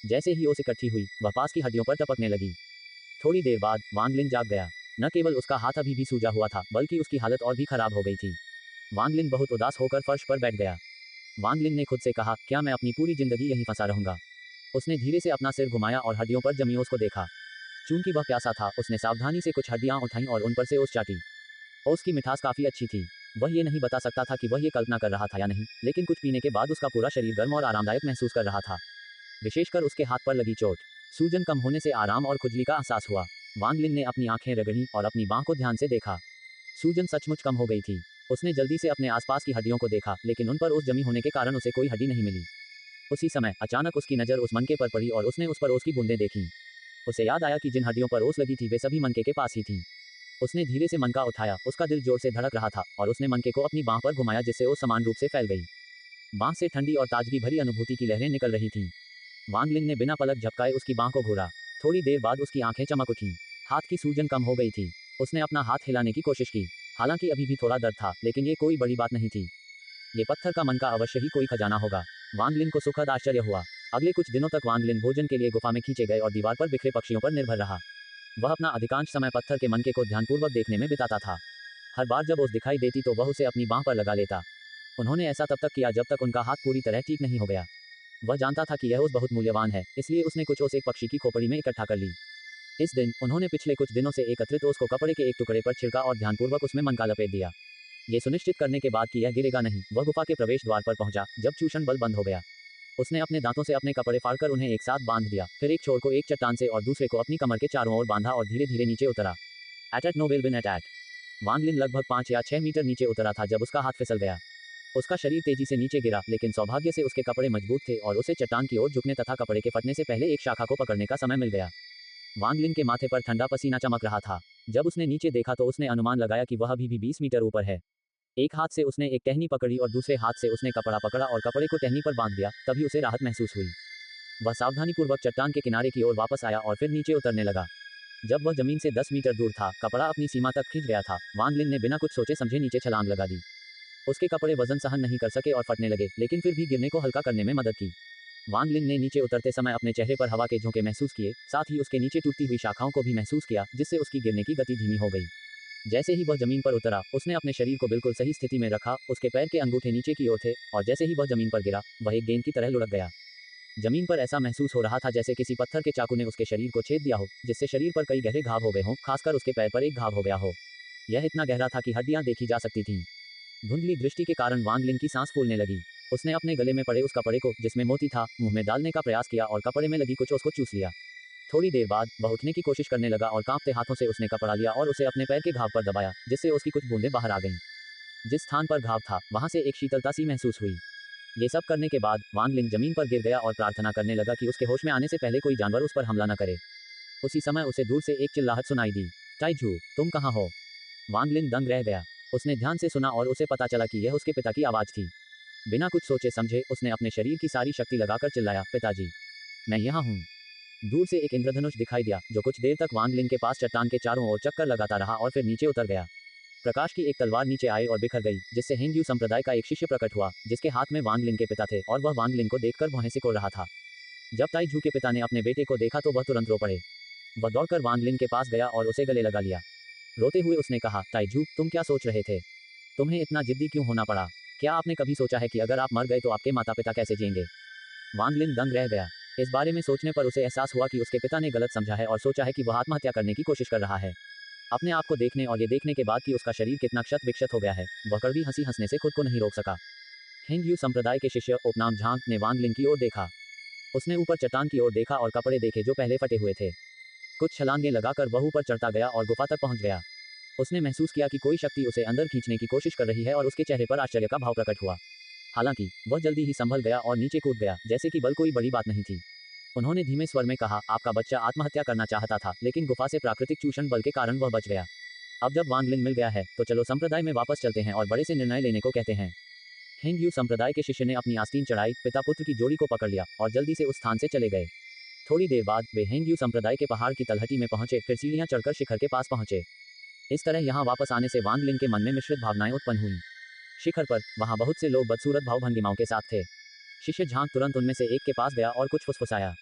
जैसे ही ओस इकट्ठी हुई वह पास की हड्डियों पर टपकने लगी। थोड़ी देर बाद वांग लिन जाग गया। न केवल उसका हाथ अभी भी सूजा हुआ था बल्कि उसकी हालत और भी खराब हो गई थी। वांग लिन बहुत उदास होकर फर्श पर बैठ गया। वांग लिन ने खुद से कहा, क्या मैं अपनी पूरी जिंदगी यहीं फंसा रहूंगा? उसने धीरे से अपना सिर घुमाया और हड्डियों पर जमी ओस को देखा। चूंकि वह प्यासा था उसने सावधानी से कुछ हड्डियां उठाईं और उन पर से ओस चाटी। ओस की मिठास काफी अच्छी थी। वह ये नहीं बता सकता था कि वह ये कल्पना कर रहा था या नहीं, लेकिन कुछ पीने के बाद उसका पूरा शरीर गर्म और आरामदायक महसूस कर रहा था। विशेषकर उसके हाथ पर लगी चोट। सूजन कम होने से आराम और खुजली का एहसास हुआ। वांग लिन ने अपनी आंखें रगड़ी और अपनी बांह को ध्यान से देखा। सूजन सचमुच कम हो गई थी। उसने जल्दी से अपने आसपास की हड्डियों को देखा, लेकिन उन पर ओस जमी होने के कारण उसे कोई हड्डी नहीं मिली। उसी समय अचानक उसकी नजर उस मनके पर पड़ी और उसने उस पर ओस की बूंदें देखीं। उसे याद आया कि जिन हड्डियों पर ओस लगी थी वे सभी मनके के पास ही थीं। उसने धीरे से मनका उठाया। उसका दिल जोर से धड़क रहा था और उसने मनके को अपनी बांह पर घुमाया जिससे ओस समान रूप से फैल गई। बांह से ठंडी और ताजगी भरी अनुभूति की लहरें निकल रही थीं। वांग लिन ने बिना पलक झपकाए उसकी बांह को घूरा। थोड़ी देर बाद उसकी आंखें चमक उठीं। हाथ की सूजन कम हो गई थी। उसने अपना हाथ हिलाने की कोशिश की। हालांकि अभी भी थोड़ा दर्द था, लेकिन ये कोई बड़ी बात नहीं थी। ये पत्थर का मन का अवश्य ही कोई खजाना होगा। वांग लिन को सुखद आश्चर्य हुआ। अगले कुछ दिनों तक वांग लिन भोजन के लिए गुफा में खींचे गए और दीवार पर बिखरे पक्षियों पर निर्भर रहा। वह अपना अधिकांश समय पत्थर के मनके को ध्यानपूर्वक देखने में बिताता था। हर बार जब ओस दिखाई देती तो वह उसे अपनी बांह पर लगा लेता। उन्होंने ऐसा तब तक किया जब तक उनका हाथ पूरी तरह ठीक नहीं हो गया। वह जानता था कि यह ओस बहुत मूल्यवान है, इसलिए उसने कुछ ओस एक पक्षी की खोपड़ी में इकट्ठा कर ली। इस दिन उन्होंने पिछले कुछ दिनों से एकत्रित ओस को कपड़े के एक टुकड़े पर छिड़का और ध्यानपूर्वक उसमें मनका लपेट दिया। ये सुनिश्चित करने के बाद कि यह गिरेगा नहीं, वह गुफा के प्रवेश द्वार पर पहुंचा जब चूषण बल बंद हो गया। उसने अपने दांतों से अपने कपड़े फाड़कर उन्हें एक साथ बांध दिया, फिर एक छोर को एक चट्टान से और दूसरे को अपनी कमर के चारों ओर बांधा और धीरे धीरे नीचे उतरा। एट नो विल बिन एट। वांग लिन लगभग 5 या 6 मीटर नीचे उतरा था जब उसका हाथ फिसल गया। उसका शरीर तेजी से नीचे गिरा, लेकिन सौभाग्य से उसके कपड़े मजबूत थे और उसे चट्टान की ओर झुकने तथा कपड़े के फटने से पहले एक शाखा को पकड़ने का समय मिल गया। वांग लिन के माथे पर ठंडा पसीना चमक रहा था। जब उसने नीचे देखा तो उसने अनुमान लगाया कि वह अभी भी 20 मीटर ऊपर है। एक हाथ से उसने एक टहनी पकड़ी और दूसरे हाथ से उसने कपड़ा पकड़ा और कपड़े को टहनी पर बांध दिया, तभी उसे राहत महसूस हुई। वह सावधानीपूर्वक चट्टान के किनारे की ओर वापस आया और फिर नीचे उतरने लगा। जब वह जमीन से 10 मीटर दूर था, कपड़ा अपनी सीमा तक खींच गया था। वांग लिन ने बिना कुछ सोचे समझे नीचे छलांग लगा दी। उसके कपड़े वजन सहन नहीं कर सके और फटने लगे, लेकिन फिर भी गिरने को हल्का करने में मदद की। वांग लिन ने नीचे उतरते समय अपने चेहरे पर हवा के झोंके महसूस किए, साथ ही उसके नीचे टूटती हुई शाखाओं को भी महसूस किया, जिससे उसकी गिरने की गति धीमी हो गई। जैसे ही वह जमीन पर उतरा, उसने अपने शरीर को बिल्कुल सही स्थिति में रखा। उसके पैर के अंगूठे नीचे की ओर थे और जैसे ही वह जमीन पर गिरा, वह एक गेंद की तरह लुढ़क गया। जमीन पर ऐसा महसूस हो रहा था जैसे किसी पत्थर के चाकू ने उसके शरीर को छेद दिया हो, जिससे शरीर पर कई गहरे घाव हो गए हों, खासकर उसके पैर पर एक घाव हो गया हो। यह इतना गहरा था कि हड्डियां देखी जा सकती थीं। धुंधली दृष्टि के कारण वांग लिन की सांस फूलने लगी। उसने अपने गले में पड़े उस कपड़े को, जिसमें मोती था, मुंह में डालने का प्रयास किया और कपड़े में लगी कुछ उसको चूस लिया। थोड़ी देर बाद वह उठने की कोशिश करने लगा और कांपते हाथों से उसने कपड़ा लिया और उसे अपने पैर के घाव पर दबाया, जिससे उसकी कुछ बूंदें बाहर आ गईं। जिस स्थान पर घाव था वहां से एक शीतलता सी महसूस हुई। ये सब करने के बाद वांग लिन जमीन पर गिर गया और प्रार्थना करने लगा कि उसके होश में आने से पहले कोई जानवर उस पर हमला न करे। उसी समय उसे दूर से एक चिल्लाहट सुनाई दी। टाइजू, तुम कहाँ हो? वांग लिन दंग रह गया। उसने ध्यान से सुना और उसे पता चला कि यह उसके पिता की आवाज थी। बिना कुछ सोचे समझे उसने अपने शरीर की सारी शक्ति लगाकर चिल्लाया, पिताजी, मैं यहाँ हूँ। दूर से एक इंद्रधनुष दिखाई दिया जो कुछ देर तक वांग लिंग के पास चट्टान के चारों ओर चक्कर लगाता रहा और फिर नीचे उतर गया। प्रकाश की एक तलवार नीचे आई और बिखर गई, जिससे हेंगयू संप्रदाय का एक शिष्य प्रकट हुआ, जिसके हाथ में वांग लिंग के पिता थे और वह वांग लिंग को देखकर भौहें सिकोड़ रहा था। जब ताइजू के पिता ने अपने बेटे को देखा तो वह तुरंत रो पड़े। वह दौड़कर वांग लिंग के पास गया और उसे गले लगा लिया। रोते हुए उसने कहा, ताइजू, तुम क्या सोच रहे थे? तुम्हें इतना जिद्दी क्यों होना पड़ा? क्या आपने कभी सोचा है कि अगर आप मर गए तो आपके माता पिता कैसे जिएंगे? वांग लिंग दंग रह गया। इस बारे में सोचने पर उसे एहसास हुआ कि उसके पिता ने गलत समझा है और सोचा है कि वह आत्महत्या करने की कोशिश कर रहा है। अपने आप को देखने और ये देखने के बाद कि उसका शरीर कितना क्षत विक्षत हो गया है, वह कड़वी हंसी हंसने से खुद को नहीं रोक सका। हेंगयू संप्रदाय के शिष्य उपनाम झांग ने वांग लिंग की ओर देखा। उसने ऊपर चट्टान की ओर देखा और कपड़े देखे जो पहले फटे हुए थे। कुछ छलांगे लगाकर वह ऊपर चढ़ता गया और गुफा तक पहुंच गया। उसने महसूस किया कि कोई शक्ति उसे अंदर खींचने की कोशिश कर रही है और उसके चेहरे पर आश्चर्य का भाव प्रकट हुआ। हालांकि वह जल्दी ही संभल गया और नीचे कूद गया, जैसे कि बल कोई बड़ी बात नहीं थी। उन्होंने धीमे स्वर में कहा, आपका बच्चा आत्महत्या करना चाहता था, लेकिन गुफा से प्राकृतिक चूषण बल के कारण वह बच गया। अब जब वांग लिंग मिल गया है तो चलो संप्रदाय में वापस चलते हैं और बड़े से निर्णय लेने को कहते हैं। हेंगयू संप्रदाय के शिष्य ने अपनी आस्तीन चढ़ाई, पिता पुत्र की जोड़ी को पकड़ लिया और जल्दी से उस स्थान से चले गए। थोड़ी देर बाद वे हेंगयू संप्रदाय के पहाड़ की तलहटी में पहुंचे, फिर सीढ़ियां चढ़कर शिखर के पास पहुंचे। इस तरह यहां वापस आने से वांग लिंग के मन में मिश्रित भावनाएं उत्पन्न हुई। शिखर पर वहां बहुत से लोग बदसूरत भाव भंगिमाओं के साथ थे। शिष्य झांग तुरंत उनमें से एक के पास गया और कुछ फुसफुसाया।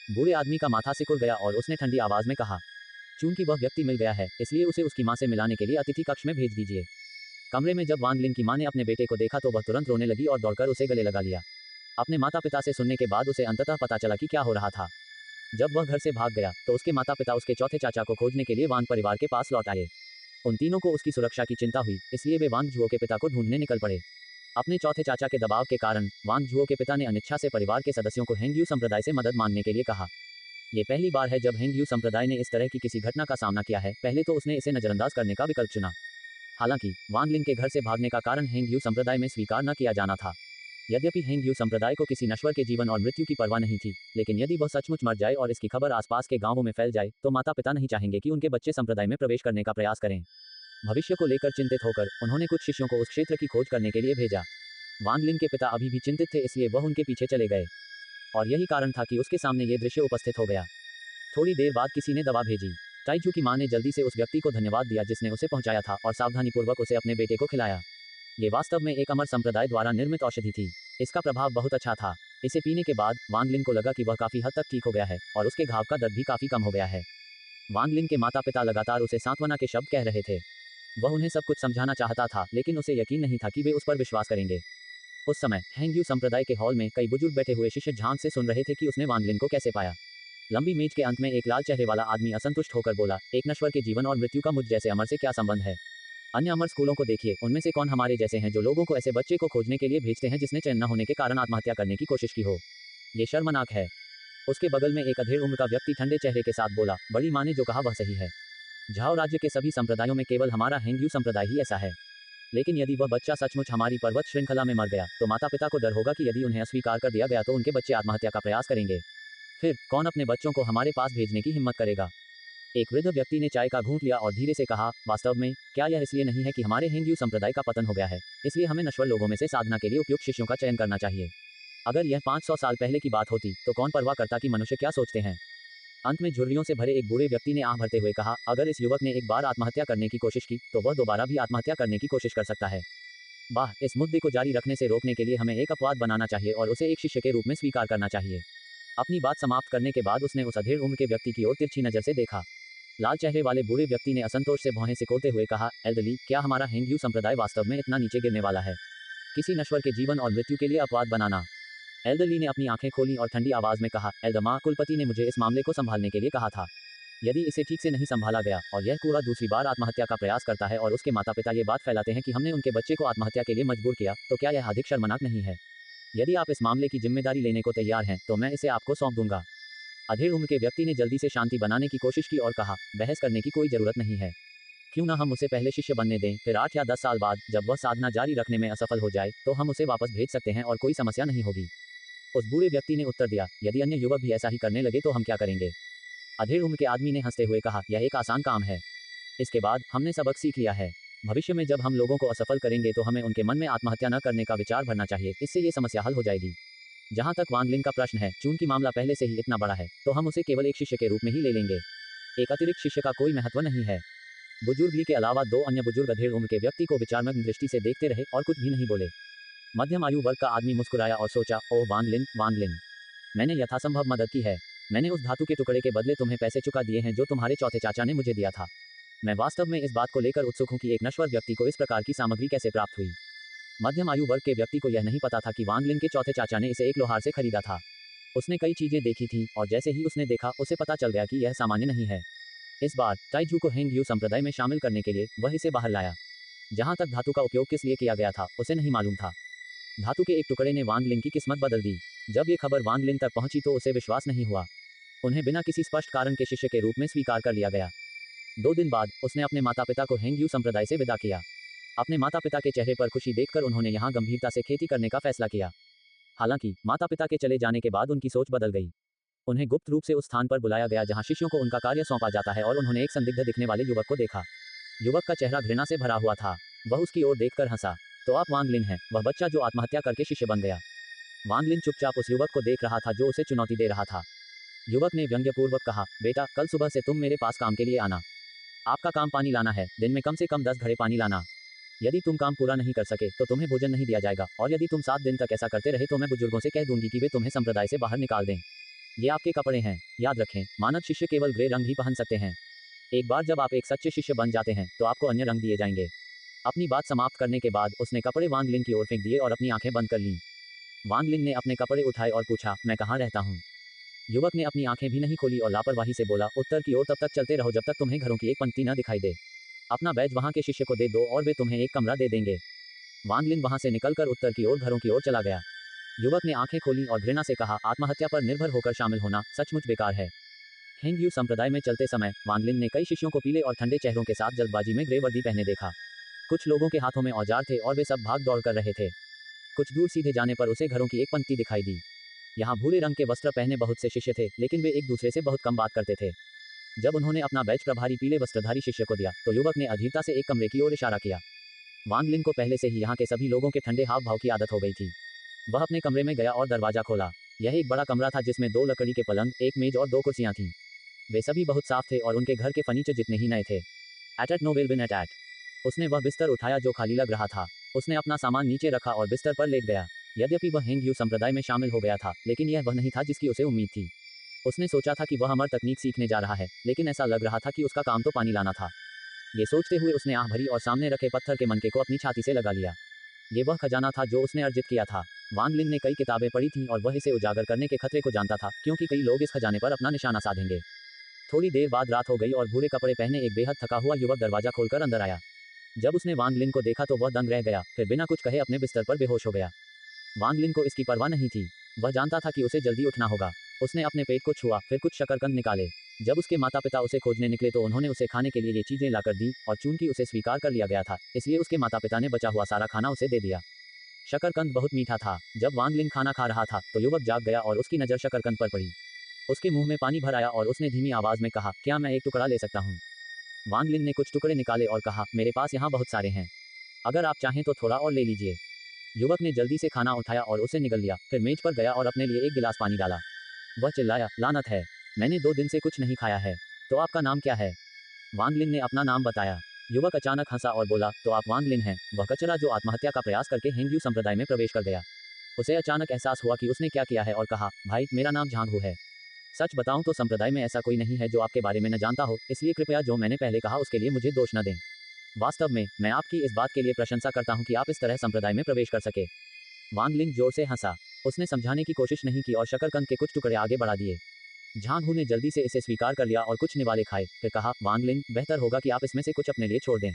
बूढ़े आदमी का माथा सिकुड़ गया और उसने ठंडी आवाज में कहा, चूंकि वह व्यक्ति मिल गया है, इसलिए उसे उसकी मां से मिलाने के लिए अतिथि कक्ष में भेज दीजिए। कमरे में जब वांग लिंग की मां ने अपने बेटे को देखा तो वह तुरंत रोने लगी और दौड़कर उसे गले लगा लिया। अपने माता पिता से सुनने के बाद उसे अंततः पता चला कि क्या हो रहा था। जब वह घर से भाग गया तो उसके माता पिता उसके चौथे चाचा को खोजने के लिए वांग परिवार के पास लौट आए। उन तीनों को उसकी सुरक्षा की चिंता हुई, इसलिए वे वांग झुओ के पिता को ढूंढने निकल पड़े। अपने चौथे चाचा के दबाव के कारण वांग झुओ के पिता ने अनिच्छा से परिवार के सदस्यों को हेंगयू संप्रदाय से मदद मांगने के लिए कहा। ये पहली बार है जब हेंगयू संप्रदाय ने इस तरह की किसी घटना का सामना किया है। पहले तो उसने इसे नजरअंदाज करने का विकल्प चुना। हालांकि वांग लिंग के घर से भागने का कारण हेंगयू संप्रदाय में स्वीकार न किया जाना था। यद्यपि हेंगयू संप्रदाय को किसी नश्वर के जीवन और मृत्यु की परवाह नहीं थी, लेकिन यदि वह सचमुच मर जाए और इसकी खबर आसपास के गांवों में फैल जाए तो माता पिता नहीं चाहेंगे कि उनके बच्चे संप्रदाय में प्रवेश करने का प्रयास करें। भविष्य को लेकर चिंतित होकर उन्होंने कुछ शिष्यों को उस क्षेत्र की खोज करने के लिए भेजा। वांग लिंग के पिता अभी भी चिंतित थे, इसलिए वह उनके पीछे चले गए और यही कारण था कि उसके सामने ये दृश्य उपस्थित हो गया। थोड़ी देर बाद किसी ने दवा भेजी। ताइजू की मां ने जल्दी से उस व्यक्ति को धन्यवाद दिया जिसने उसे पहुंचाया था और सावधानीपूर्वक उसे अपने बेटे को खिलाया। ये वास्तव में एक अमर संप्रदाय द्वारा निर्मित औषधि थी। इसका प्रभाव बहुत अच्छा था। इसे पीने के बाद वांग लिंग को लगा कि वह काफी हद तक ठीक हो गया है और उसके घाव का दर्द भी काफी कम हो गया है। वांग लिंग के माता पिता लगातार उसे सांत्वना के शब्द कह रहे थे। वह उन्हें सब कुछ समझाना चाहता था, लेकिन उसे यकीन नहीं था कि वे उस पर विश्वास करेंगे। उस समय हेंगयू संप्रदाय के हॉल में कई बुजुर्ग बैठे हुए शिष्य झांग से सुन रहे थे कि उसने वांग लिंग को कैसे पाया। लंबी मेज के अंत में एक लाल चेहरे वाला आदमी असंतुष्ट होकर बोला, एक नश्वर के जीवन और मृत्यु का मुझ जैसे अमर से क्या संबंध है? अन्य अमर स्कूलों को देखिए, उनमें से कौन हमारे जैसे हैं जो लोगों को ऐसे बच्चे को खोजने के लिए भेजते हैं जिसने चयन न होने के कारण आत्महत्या करने की कोशिश की हो। ये शर्मनाक है। उसके बगल में एक अधेड़ उम्र का व्यक्ति ठंडे चेहरे के साथ बोला, बड़ी माँ ने जो कहा वह सही है। झाओ राज्य के सभी संप्रदायों में केवल हमारा हेंगयू संप्रदाय ही ऐसा है। लेकिन यदि वह बच्चा सचमुच हमारी पर्वत श्रृंखला में मर गया तो माता पिता को डर होगा कि यदि उन्हें अस्वीकार कर दिया गया तो उनके बच्चे आत्महत्या का प्रयास करेंगे। फिर कौन अपने बच्चों को हमारे पास भेजने की हिम्मत करेगा? एक वृद्ध व्यक्ति ने चाय का घूंट लिया और धीरे से कहा, वास्तव में क्या यह इसलिए नहीं है कि हमारे हेंगयू संप्रदाय का पतन हो गया है, इसलिए हमें नश्वर लोगों में से साधना के लिए उपयुक्त शिष्यों का चयन करना चाहिए। अगर यह 500 साल पहले की बात होती तो कौन परवाह करता कि मनुष्य क्या सोचते हैं। अंत में झुर्रियों से भरे एक बूढ़े व्यक्ति ने आह भरते हुए कहा, अगर इस युवक ने एक बार आत्महत्या करने की कोशिश की तो वह दोबारा भी आत्महत्या करने की कोशिश कर सकता है। वाह, इस मुद्दे को जारी रखने से रोकने के लिए हमें एक अपवाद बनाना चाहिए और उसे एक शिष्य के रूप में स्वीकार करना चाहिए। अपनी बात समाप्त करने के बाद उसने उस अधेड़ उम्र के व्यक्ति की ओर तिरछी नजर से देखा। लाल चेहरे वाले बूढ़े व्यक्ति ने असंतोष से भौहें सिकोड़ते हुए कहा, एल्डरली, क्या हमारा हेंगयू संप्रदाय वास्तव में इतना नीचे गिरने वाला है? किसी नश्वर के जीवन और मृत्यु के लिए अपवाद बनाना। एल्डरली ने अपनी आंखें खोली और ठंडी आवाज में कहा, एल्डमा, कुलपति ने मुझे इस मामले को संभालने के लिए कहा था। यदि इसे ठीक से नहीं संभाला गया और यह कूड़ा दूसरी बार आत्महत्या का प्रयास करता है और उसके माता पिता ये बात फैलाते हैं कि हमने उनके बच्चे को आत्महत्या के लिए मजबूर किया, तो क्या यह अधिक शर्मनाक नहीं है? यदि आप इस मामले की जिम्मेदारी लेने को तैयार हैं तो मैं इसे आपको सौंप दूंगा। अधेड़ उम्र के व्यक्ति ने जल्दी से शांति बनाने की कोशिश की और कहा, बहस करने की कोई जरूरत नहीं है। क्यों ना हम उसे पहले शिष्य बनने दें, फिर 8 या 10 साल बाद जब वह साधना जारी रखने में असफल हो जाए तो हम उसे वापस भेज सकते हैं और कोई समस्या नहीं होगी। उस बूढ़े व्यक्ति ने उत्तर दिया, यदि अन्य युवक भी ऐसा ही करने लगे तो हम क्या करेंगे? अधेड़ उम्र के आदमी ने हंसते हुए कहा, यह एक आसान काम है। इसके बाद हमने सबक सीख लिया है। भविष्य में जब हम लोगों को असफल करेंगे तो हमें उनके मन में आत्महत्या न करने का विचार भरना चाहिए, इससे ये समस्या हल हो जाएगी। जहां तक वांग लिन का प्रश्न है, चूंकि मामला पहले से ही इतना बड़ा है तो हम उसे केवल एक शिष्य के रूप में ही ले लेंगे। एक अतिरिक्त शिष्य का कोई महत्व नहीं है। बुजुर्ग ली के अलावा दो अन्य बुजुर्ग अधेड़ उम्र के व्यक्ति को विचारमग्न दृष्टि से देखते रहे और कुछ भी नहीं बोले। मध्यम आयु वर्ग का आदमी मुस्कुराया और सोचा, ओह वांग लिन, मैंने यथासंभव मदद की है। मैंने उस धातु के टुकड़े के बदले तुम्हें पैसे चुका दिए हैं जो तुम्हारे चौथे चाचा ने मुझे दिया था। मैं वास्तव में इस बात को लेकर उत्सुक हूं कि एक नश्वर व्यक्ति को इस प्रकार की सामग्री कैसे प्राप्त हुई। मध्यम आयु वर्ग के व्यक्ति को यह नहीं पता था कि वांग लिन के चौथे चाचा ने इसे एक लोहार से खरीदा था। उसने कई चीजें देखी थी और जैसे ही उसने देखा उसे पता चल गया कि यह सामान्य नहीं है। इस बार ताइजू को हेंग यू संप्रदाय में शामिल करने के लिए वह इसे बाहर लाया। जहां तक धातु का उपयोग किस लिए किया गया था उसे नहीं मालूम था। धातु के एक टुकड़े ने वांग लिन की किस्मत बदल दी। जब ये खबर वांग लिन तक पहुंची तो उसे विश्वास नहीं हुआ। उन्हें बिना किसी स्पष्ट कारण के शिष्य के रूप में स्वीकार कर लिया गया। 2 दिन बाद उसने अपने माता पिता को हेंग यू संप्रदाय से विदा किया। अपने माता पिता के चेहरे पर खुशी देखकर उन्होंने यहाँ गंभीरता से खेती करने का फैसला किया। हालांकि माता पिता के चले जाने के बाद उनकी सोच बदल गई। उन्हें गुप्त रूप से उस स्थान पर बुलाया गया जहां शिष्यों को उनका कार्य सौंपा जाता है और उन्होंने एक संदिग्ध दिखने वाले युवक को देखा। युवक का चेहरा घृणा से भरा हुआ था। वह उसकी ओर देखकर हंसा। तो आप वांग लिन हैं, वह बच्चा जो आत्महत्या करके शिष्य बन गया। वांग लिन चुपचाप उस युवक को देख रहा था जो उसे चुनौती दे रहा था। युवक ने व्यंग्यपूर्वक कहा, बेटा कल सुबह से तुम मेरे पास काम के लिए आना। आपका काम पानी लाना है, दिन में कम से कम 10 घड़े पानी लाना। यदि तुम काम पूरा नहीं कर सके तो तुम्हें भोजन नहीं दिया जाएगा और यदि तुम 7 दिन तक ऐसा करते रहे तो मैं बुजुर्गों से कह दूंगी कि वे तुम्हें संप्रदाय से बाहर निकाल दें। ये आपके कपड़े हैं, याद रखें, मानव शिष्य केवल ग्रे रंग ही पहन सकते हैं। एक बार जब आप एक सच्चे शिष्य बन जाते हैं तो आपको अन्य रंग दिए जाएंगे। अपनी बात समाप्त करने के बाद उसने कपड़े वांग लिन की ओर फेंक दिए और अपनी आंखें बंद कर लीं। वांग लिन ने अपने कपड़े उठाए और पूछा, मैं कहाँ रहता हूँ? युवक ने अपनी आंखें भी नहीं खोली और लापरवाही से बोला, उत्तर की ओर तब तक चलते रहो जब तक तुम्हें घरों की एक पंक्ति न दिखाई दे। अपना बैज वहां के शिष्य को दे दो और वे तुम्हें एक कमरा दे देंगे। वांग लिन वहां से निकलकर उत्तर की ओर घरों की ओर चला गया। युवक ने आंखें खोली और घृणा से कहा, आत्महत्या पर निर्भर होकर शामिल होना सचमुच बेकार है। हेंग यू संप्रदाय में चलते समय वांग लिन ने कई शिष्यों को पीले और ठंडे चेहरों के साथ जल्दबाजी में ग्रे वर्दी पहने देखा। कुछ लोगों के हाथों में औजार थे और वे सब भाग दौड़ कर रहे थे। कुछ दूर सीधे जाने पर उसे घरों की एक पंक्ति दिखाई दी। यहाँ भूरे रंग के वस्त्र पहने बहुत से शिष्य थे, लेकिन वे एक दूसरे से बहुत कम बात करते थे। जब उन्होंने अपना बैच प्रभारी पीले वस्त्रधारी शिष्य को दिया तो युवक ने अधीरता से एक कमरे की ओर इशारा किया। वांग लिन को पहले से ही यहाँ के सभी लोगों के ठंडे हाव भाव की आदत हो गई थी। वह अपने कमरे में गया और दरवाजा खोला। यह एक बड़ा कमरा था जिसमें 2 लकड़ी के पलंग, एक मेज और 2 कुर्सियां थीं। वे सभी बहुत साफ थे और उनके घर के फर्नीचर जितने ही नए थे। At no will bin at. उसने वह बिस्तर उठाया जो खाली लग रहा था। उसने अपना सामान नीचे रखा और बिस्तर पर लेट गया। यद्यपि वह हेंग यू संप्रदाय में शामिल हो गया था, लेकिन यह वह नहीं था जिसकी उसे उम्मीद थी। उसने सोचा था कि वह अमर तकनीक सीखने जा रहा है, लेकिन ऐसा लग रहा था कि उसका काम तो पानी लाना था। ये सोचते हुए उसने आह भरी और सामने रखे पत्थर के मनके को अपनी छाती से लगा लिया। ये वह खजाना था जो उसने अर्जित किया था। वांग लिन ने कई किताबें पढ़ी थीं और वह इसे उजागर करने के खतरे को जानता था, क्योंकि कई लोग इस खजाने पर अपना निशाना साधेंगे। थोड़ी देर बाद रात हो गई और भूरे कपड़े पहने एक बेहद थका हुआ युवक दरवाजा खोलकर अंदर आया। जब उसने वांग लिन को देखा तो वह दंग रह गया, फिर बिना कुछ कहे अपने बिस्तर पर बेहोश हो गया। वांग लिन को इसकी परवाह नहीं थी। वह जानता था कि उसे जल्दी उठना होगा। उसने अपने पेट को छुआ, फिर कुछ शकरकंद निकाले। जब उसके माता पिता उसे खोजने निकले तो उन्होंने उसे खाने के लिए ये चीजें लाकर दी और चूंकि उसे स्वीकार कर लिया गया था, इसलिए उसके माता पिता ने बचा हुआ सारा खाना उसे दे दिया। शकरकंद बहुत मीठा था। जब वांग लिन खाना खा रहा था तो युवक जाग गया और उसकी नजर शकरकंद पर पड़ी। उसके मुंह में पानी भर आया और उसने धीमी आवाज में कहा, क्या मैं एक टुकड़ा ले सकता हूँ? वांग लिन ने कुछ टुकड़े निकाले और कहा, मेरे पास यहाँ बहुत सारे हैं, अगर आप चाहें तो थोड़ा और ले लीजिए। युवक ने जल्दी से खाना उठाया और उसे निगल लिया, फिर मेज पर गया और अपने लिए एक गिलास पानी डाला। वह चिल्लाया, लानत है, मैंने 2 दिन से कुछ नहीं खाया है। तो आपका नाम क्या है? वांग लिन ने अपना नाम बताया। युवक अचानक हंसा और बोला, तो आप वांग लिन हैं, वह कचरा जो आत्महत्या का प्रयास करके हेंग यू संप्रदाय में प्रवेश कर गया। उसे अचानक एहसास हुआ कि उसने क्या किया है और कहा, भाई मेरा नाम झांग हू है। सच बताऊं तो संप्रदाय में ऐसा कोई नहीं है जो आपके बारे में न जानता हो, इसलिए कृपया जो मैंने पहले कहा उसके लिए मुझे दोष न दें। वास्तव में मैं आपकी इस बात के लिए प्रशंसा करता हूं कि आप इस तरह संप्रदाय में प्रवेश कर सके। वांग लिन जोर से हंसा। उसने समझाने की कोशिश नहीं की और शकरकंद के कुछ टुकड़े आगे बढ़ा दिए। झांग हू ने जल्दी से इसे स्वीकार कर लिया और कुछ निवाले खाए, फिर कहा, वांग लिन, बेहतर होगा कि आप इसमें से कुछ अपने लिए छोड़ दें।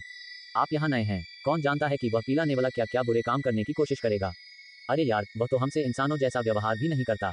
आप यहाँ नए हैं, कौन जानता है कि वह पीला नेवला क्या क्या बुरे काम करने की कोशिश करेगा। अरे यार, वह तो हमसे इंसानों जैसा व्यवहार भी नहीं करता।